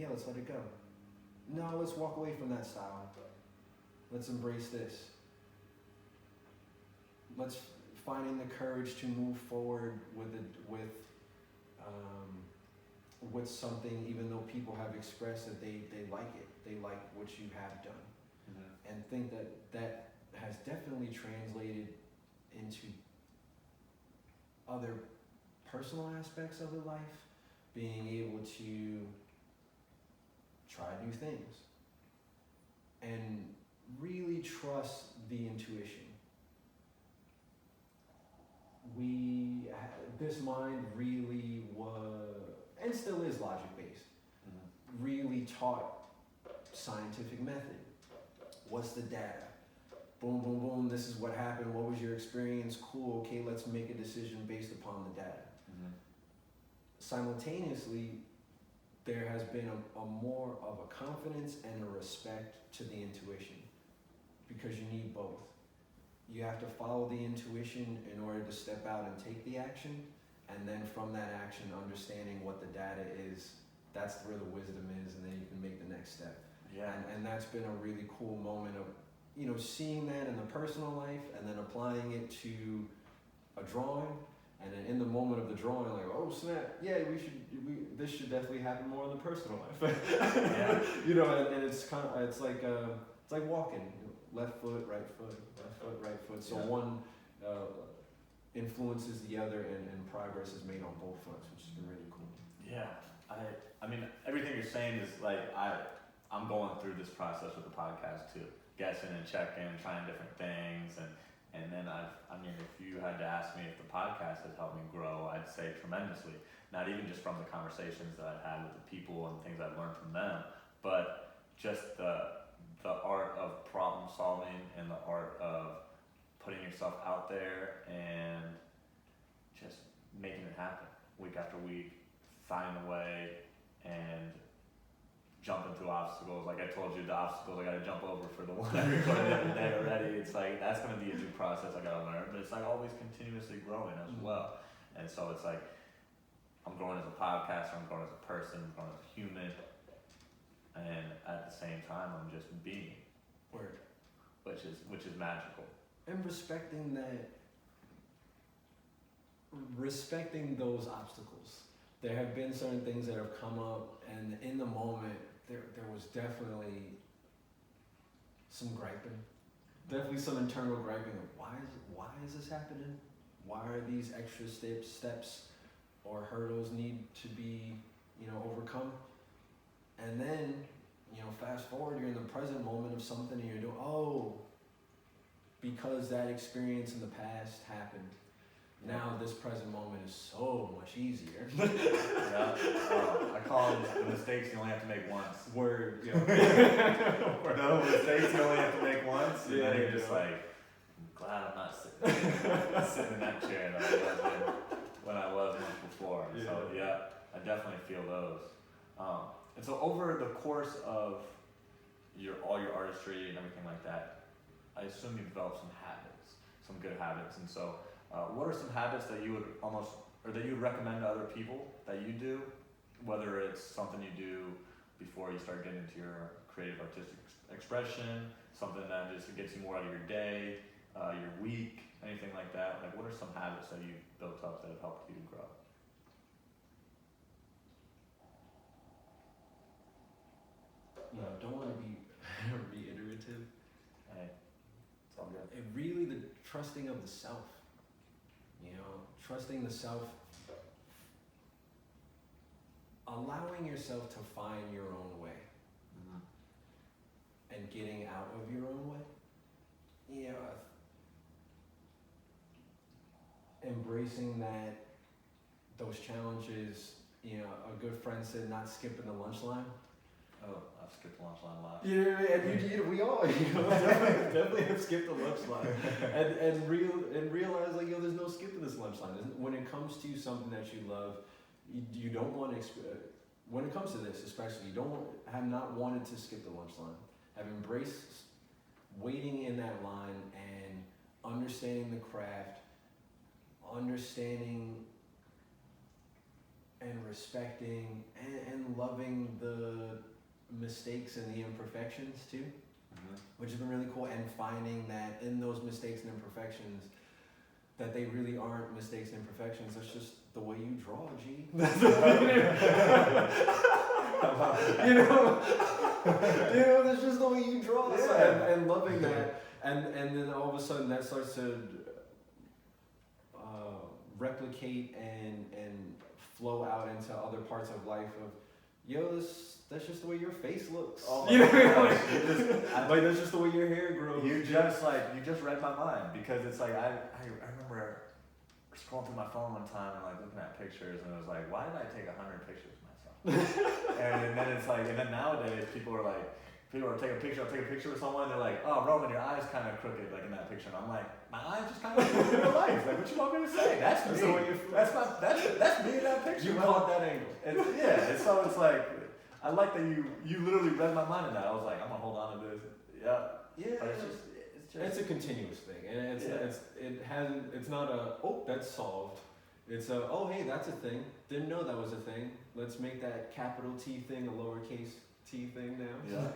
let's let it go. No, let's walk away from that style. Let's embrace this. Let's finding the courage to move forward with something, even though people have expressed that they like it, they like what you have done, and think that has definitely translated into other personal aspects of the life, being able to try new things and really trust the intuition. This mind really was, and still is, logic-based. Really taught scientific method. What's the data? Boom, boom, boom, this is what happened. What was your experience? Cool, okay, let's make a decision based upon the data. Simultaneously, there has been a more of a confidence and a respect to the intuition, because you need both. You have to follow the intuition in order to step out and take the action, and then from that action, understanding what the data is, that's where the wisdom is, and then you can make the next step. Yeah. And that's been a really cool moment of, seeing that in the personal life, and then applying it to a drawing, and then in the moment of the drawing, like, oh snap, yeah, this should definitely happen more in the personal life. Yeah. And it's like walking, left foot, right foot, left foot, right foot. So one influences the other, and progress is made on both fronts, which has been really cool. Yeah, I mean, everything you're saying is like, I'm going through this process with the podcast too, guessing and checking, trying different things, and then if you had to ask me if the podcast has helped me grow, I'd say tremendously. Not even just from the conversations that I've had with the people and things I've learned from them, but just the art of problem solving and the art of putting yourself out there and just making it happen week after week, finding a way and jumping through obstacles. Like I told you, the obstacles I gotta jump over for the one I recorded the other day already. It's like, that's gonna be a new process I gotta learn, but it's like always continuously growing as well. And so it's like, I'm growing as a podcaster, I'm growing as a person, I'm growing as a human, and at the same time, I'm just being. Word. Which is magical. And respecting those obstacles. There have been certain things that have come up, and in the moment, there was definitely some griping. Definitely some internal griping of why is this happening? Why are these extra steps or hurdles need to be, overcome? And then, fast forward, you're in the present moment of something, and you're doing, because that experience in the past happened. Now this present moment is so much easier. Yeah. I call it the mistakes you only have to make once. Word. No, mistakes you only have to make once, and then you're just like, I'm glad I'm not sitting in that chair when I was once before. Yeah. So I definitely feel those. And so over the course of all your artistry and everything like that, I assume you developed some habits, some good habits. And so what are some habits that you would recommend to other people that you do, whether it's something you do before you start getting into your creative artistic expression, something that just gets you more out of your day, your week, anything like that? Like, what are some habits that you've built up that have helped you grow? Don't want to be reiterative. Hey, it's all good. It really, the trusting of the self. Trusting the self, allowing yourself to find your own way, and getting out of your own way. Embracing those challenges. A good friend said, not skipping the lunch line. Oh, I've skipped the lunch line a lot. Yeah, and we all, definitely have skipped the lunch line, and realize like, there's no skipping this lunch line. When it comes to something that you love, you don't want to. When it comes to this, especially, you have not wanted to skip the lunch line. Have embraced waiting in that line and understanding the craft, understanding and respecting and loving the mistakes and the imperfections too, which has been really cool, and finding that in those mistakes and imperfections that they really aren't mistakes and imperfections, that's just the way you draw, G. That's just the way you draw. Yeah. So, and loving that, and then all of a sudden that starts to replicate and flow out into other parts of life of, that's just the way your face looks. Oh like that's just the way your hair grows. You just read my mind, because it's like I remember scrolling through my phone one time and like looking at pictures, and it was like, why did I take 100 pictures of myself? and then it's like, and then nowadays people are taking a picture. I'll take a picture with someone, and they're like, oh, Roman, your eye's kind of crooked, like in that picture. And I'm like, my eye's just kind of crooked in real life. Like, what you want me to say? That's me. That's me in that picture. You caught that angle. So it's like, I like that you literally read my mind in that. I was like, I'm gonna hold on to this. Yeah. But it's a continuous thing, and it's not a, oh, that's solved. It's a, oh, hey, that's a thing. Didn't know that was a thing. Let's make that capital T thing a lowercase t thing now. Yeah.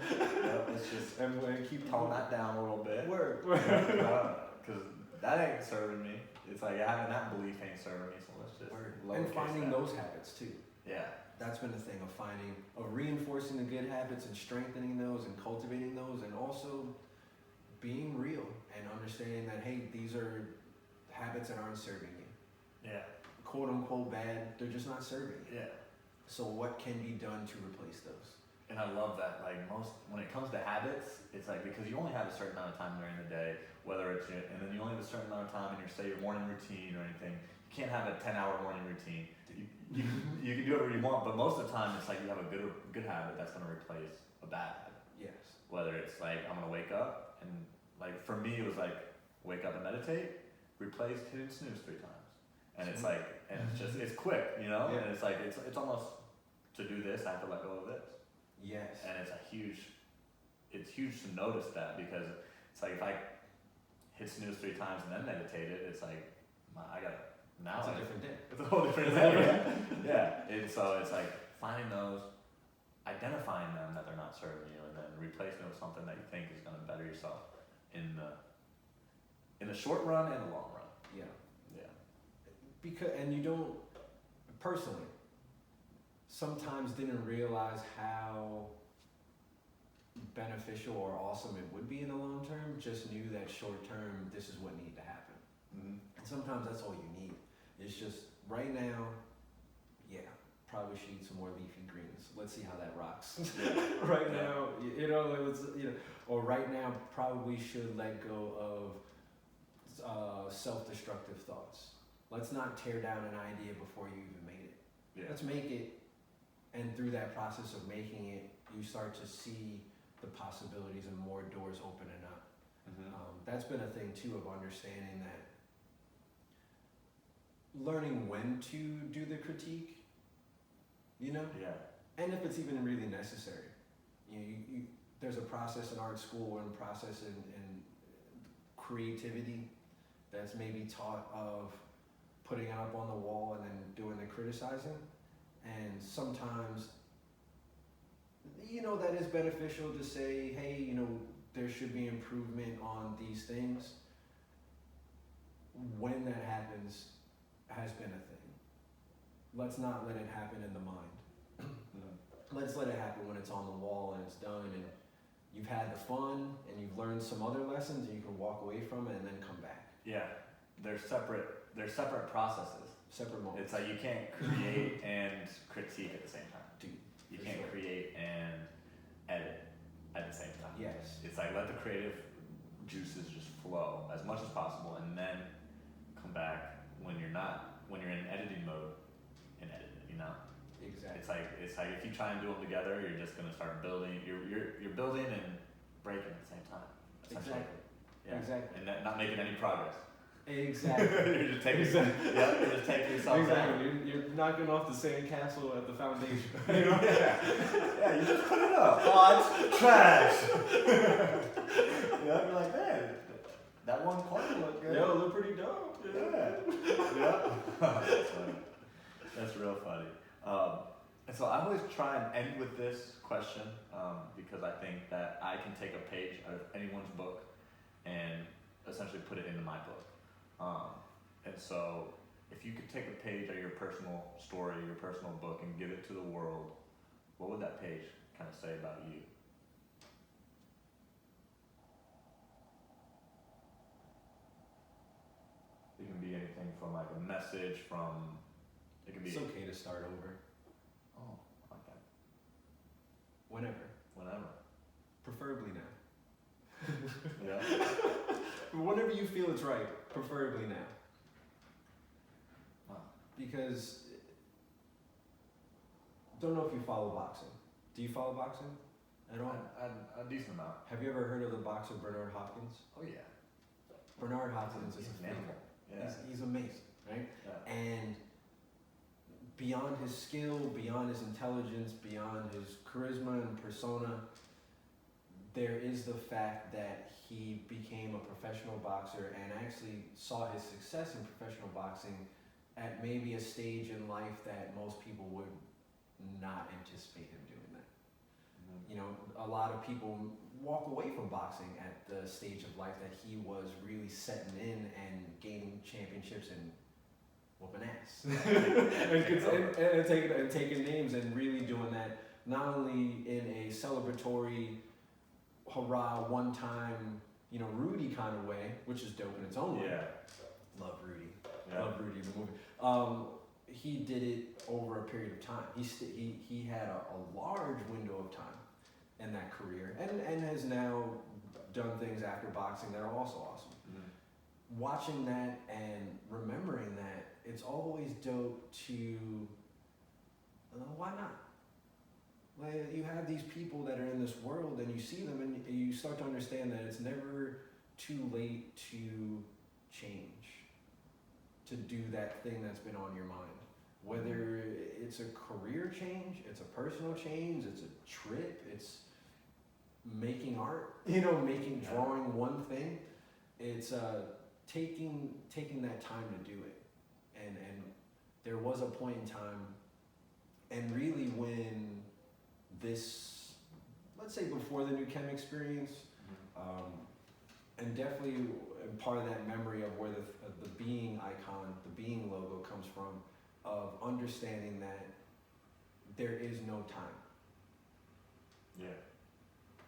It's just, and keep tone that down a little bit. Word. Because that ain't serving me. It's like having that belief ain't serving me. So let's just and finding those habits too. Yeah. That's been the thing of reinforcing the good habits and strengthening those and cultivating those, and also being real and understanding that, hey, these are habits that aren't serving you. Yeah. Quote unquote bad, they're just not serving you. Yeah. So what can be done to replace those? And I love that, like when it comes to habits, it's like, because you only have a certain amount of time during the day, and then you only have a certain amount of time in your morning routine or anything. You can't have a 10-hour morning routine. You can do whatever you want, but most of the time it's like you have a good habit that's gonna replace a bad habit. Yes. Whether it's like, I'm gonna wake up, and like for me it was like, wake up and meditate, replace hitting snooze 3 times. And it's like, and it's quick, Yeah. And it's like, it's almost, to do this, I have to let go of this. Yes. And it's huge to notice that, because it's like, if I hit snooze 3 times and then meditate it, it's like, it's a different day. It's a whole different day. Yeah. And so it's like finding those, identifying them that they're not serving you, and then replacing it with something that you think is going to better yourself in the short run and the long run. Yeah. Yeah. And you don't, personally, sometimes didn't realize how beneficial or awesome it would be in the long term. Just knew that short term, this is what needed to happen. Mm-hmm. And sometimes that's all you need. It's just right now, probably should eat some more leafy greens. Let's see how that rocks. Now, or right now, probably should let go of self-destructive thoughts. Let's not tear down an idea before you even made it. Yeah. Let's make it, and through that process of making it, you start to see the possibilities and more doors opening up. Mm-hmm. That's been a thing too, of understanding that, learning when to do the critique, Yeah. and if it's even really necessary. There's a process in art school and process in creativity that's maybe taught of putting it up on the wall and then doing the criticizing, and sometimes that is beneficial to say, hey, there should be improvement on these things. When that happens, has been a thing. Let's not let it happen in the mind. Let's let it happen when it's on the wall and it's done, and you've had the fun and you've learned some other lessons, and you can walk away from it and then come back. Yeah. They're separate processes. Separate moments. It's like you can't create and critique at the same time. Dude, you can't create and edit at the same time. Yes. It's like, let the creative juices just flow as much as possible, and then come back when you're in editing mode and edit it, Exactly. it's like if you try and do them together, you're just gonna start building. You're building and breaking at the same time. Exactly. Yeah. Exactly. And not making any progress. Exactly. You're just taking. Exactly. Yeah. You're just taking yourself down. Exactly. You're knocking off the sand castle at the foundation. Yeah. You just put it up. Oh, it's trash. You're like, man, that one corner looked good. Yo, look pretty dope. Yeah. That's funny. That's real funny. And so I always try and end with this question because I think that I can take a page out of anyone's book and essentially put it into my book. And so if you could take a page out of your personal story, your personal book, and give it to the world, what would that page kind of say about you? It can be anything from like a message from, it can be. It's okay to start over. Oh, okay. Whenever. Preferably now. Yeah. Whenever you feel it's right, preferably now. Wow. Because, don't know if you follow boxing. Do you follow boxing at all? A decent amount. Have you ever heard of the boxer Bernard Hopkins? Oh yeah. Bernard Hopkins is He's a amazing. freak. Yeah. He's amazing, right? Yeah. And beyond his skill, beyond his intelligence, beyond his charisma and persona, there is the fact that he became a professional boxer and actually saw his success in professional boxing at maybe a stage in life that most people would not anticipate him doing that. Mm-hmm. You know, a lot of people walk away from boxing at the stage of life that he was really setting in and gaining championships and whooping ass. and taking names and really doing that, not only in a celebratory, hurrah, one time, you know, Rudy kind of way, which is dope in its own way. Yeah. Love Rudy. Yeah. Love Rudy in the movie. He did it over a period of time. He had a large window of time in that career and has now done things after boxing that are also awesome. Mm-hmm. Watching that and remembering that, it's always dope to, why not? Like, you have these people that are in this world and you see them and you start to understand that it's never too late to change, to do that thing that's been on your mind. Whether it's a career change, it's a personal change, it's a trip, it's making art, drawing one thing. It's taking that time to do it. And there was a point in time, and really when this, let's say before the new Khem Experience, and definitely part of that memory of where the being icon, the being logo comes from, of understanding that there is no time. Yeah.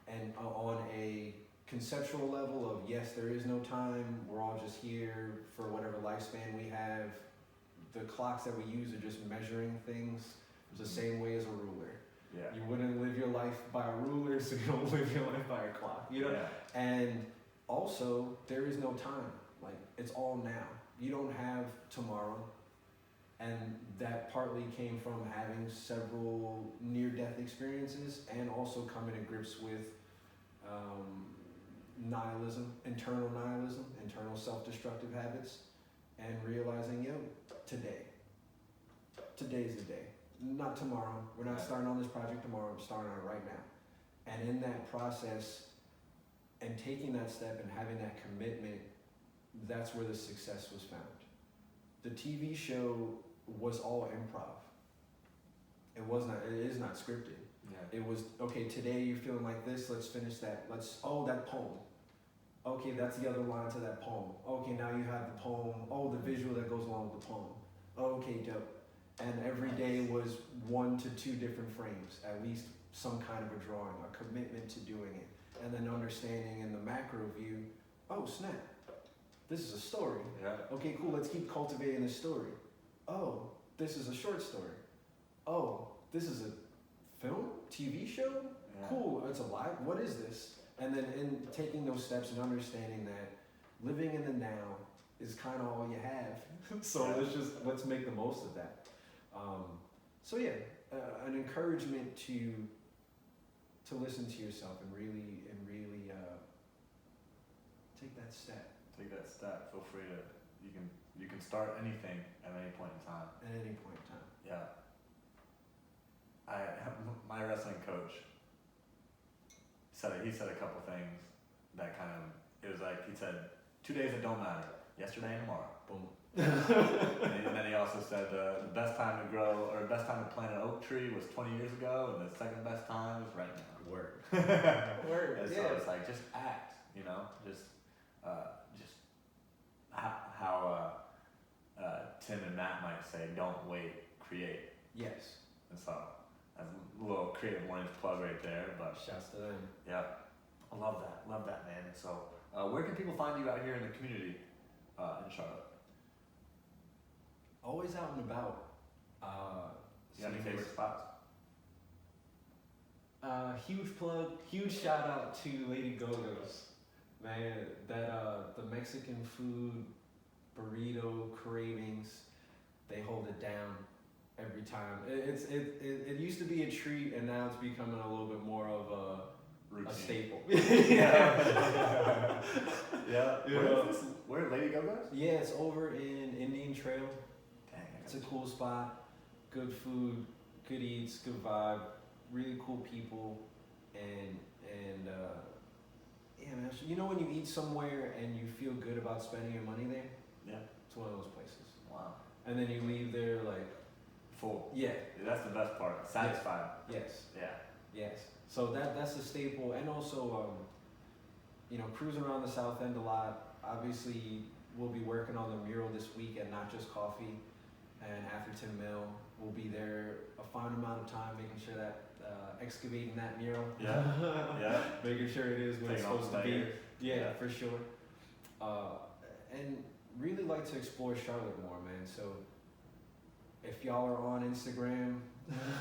And on a conceptual level of, yes, there is no time, we're all just here for whatever lifespan we have. The clocks that we use are just measuring things the same way as a ruler. Yeah. You wouldn't live your life by a ruler, so you don't live your life by a clock. You know? Yeah. And also, there is no time. Like, it's all now. You don't have tomorrow. And that partly came from having several near-death experiences and also coming to grips with nihilism, internal self-destructive habits, and realizing, today's the day, not tomorrow. We're not starting on this project tomorrow, I'm starting on it right now. And in that process, and taking that step and having that commitment, that's where the success was found. The TV show was all improv. It is not scripted. Yeah. It was, okay, today you're feeling like this, let's finish that. That poem. Okay, that's the other line to that poem. Okay, now you have the poem. Oh, the visual that goes along with the poem. Okay, dope. And every day was 1 to 2 different frames, at least some kind of a drawing, a commitment to doing it. And then understanding in the macro view, oh snap, this is a story. Yeah. Okay, cool, let's keep cultivating this story. Oh, this is a short story. Oh, this is a film, TV show? Yeah. Cool, it's alive, what is this? And then in taking those steps and understanding that living in the now is kind of all you have. So let's make the most of that. So yeah, an encouragement to listen to yourself and really take that step. Take that step. Feel free to. You can start anything at any point in time. At any point in time. Yeah. My wrestling coach he said a couple things that kind of, it was like, he said 2 days that don't matter, yesterday and tomorrow. Boom. and then he also said the best time to grow, or the best time to plant an oak tree was 20 years ago, and the second best time is right now. Word. Word. And so Yeah. it's like, just act, just how Tim and Matt might say, don't wait, create. Yes. And so that's a little creative mornings plug right there, but shouts to them. yeah, I love that, man. So where can people find you out here in the community in Charlotte? Always out and about. You got any favorite spots? Huge plug, huge shout out to Lady Go-Go's. Man, that the Mexican food burrito cravings, they hold it down every time. It used to be a treat, and now it's becoming a little bit more of a staple. Yeah. Yeah. Where Lady Go-Go's? Yeah, it's over in Indian Trail. Dang, It's a cool spot. Good food, good eats, good vibe, really cool people, and yeah, man. You know when you eat somewhere and you feel good about spending your money there? Yeah. It's one of those places. Wow. And then you leave there like Full. yeah. That's the best part. Satisfied. Yes. Yeah. Yes. So that's a staple, and also cruising around the South End a lot. Obviously, we'll be working on the mural this week at Not Just Coffee and Atherton Mill. We'll be there a fine amount of time, making sure that excavating that mural. Yeah. Yeah. Making sure it is what it's Taking off supposed to the be. layers. Yeah, for sure. And really like to explore Charlotte more, man. So if y'all are on Instagram,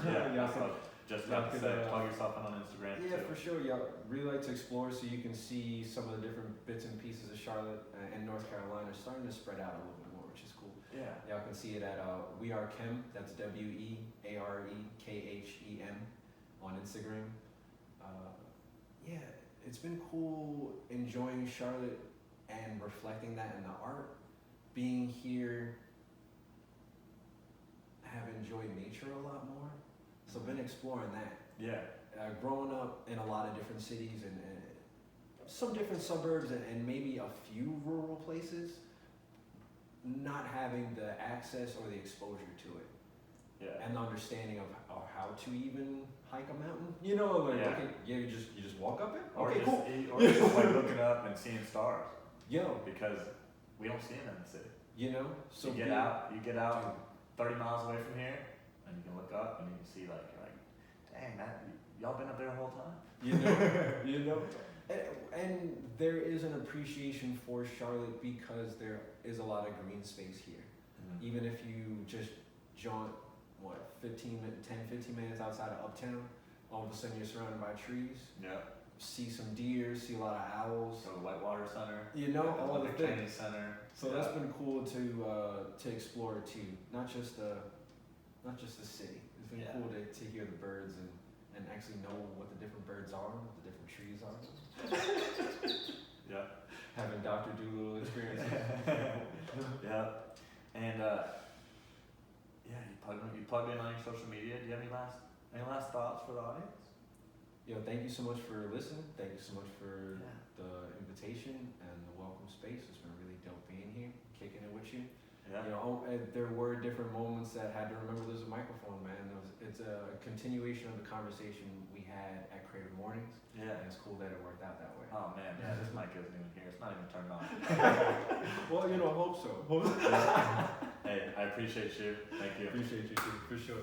Yeah. y'all can, Just y'all about to can, say, plug yourself in on Instagram. yeah, too. for sure. Y'all really like to explore, so you can see some of the different bits and pieces of Charlotte and North Carolina starting to spread out a little bit more, which is cool. Yeah. Y'all can see it at We Are Khem. That's WeArekhem on Instagram. Yeah, it's been cool enjoying Charlotte and reflecting that in the art. Being here, have enjoyed nature a lot more. So been exploring that. Yeah. Growing up in a lot of different cities and some different suburbs and maybe a few rural places, not having the access or the exposure to it. Yeah. And the understanding of how to even hike a mountain. Like, Yeah. okay, yeah, you just walk up it? Or Okay, just, cool. or just like looking up and seeing stars, Yo, because we don't see them in the city. so You get out 30 miles away from here, and you can look up and you can see you're like, dang, y'all been up there the whole time. And there is an appreciation for Charlotte because there is a lot of green space here. Mm-hmm. Even if you just jaunt, 10, 15 minutes outside of Uptown, all of a sudden you're surrounded by trees, Yeah. see some deer, see a lot of owls, So the Whitewater Center. all of the Training things. Center. So that's been cool to explore too. Not just the city. It's been Yeah. cool to hear the birds and actually know what the different birds are, what the different trees are. Yeah. Having Dr. Dolittle experiences. Yeah. And you plugged in on your social media. Do you have any last thoughts for the audience? Yo, thank you so much for listening. Thank you so much for Yeah. the invitation and the welcome space. It's been really dope being here, kicking it with you. Yeah. There were different moments that had to remember there's a microphone, man. It's a continuation of the conversation we had at Creative Mornings, Yeah. and it's cool that it worked out that way. Oh man, yeah, this mic isn't even here. It's not even turned on. Well, I hope so. Hey, I appreciate you. Thank you. Appreciate you too, for sure.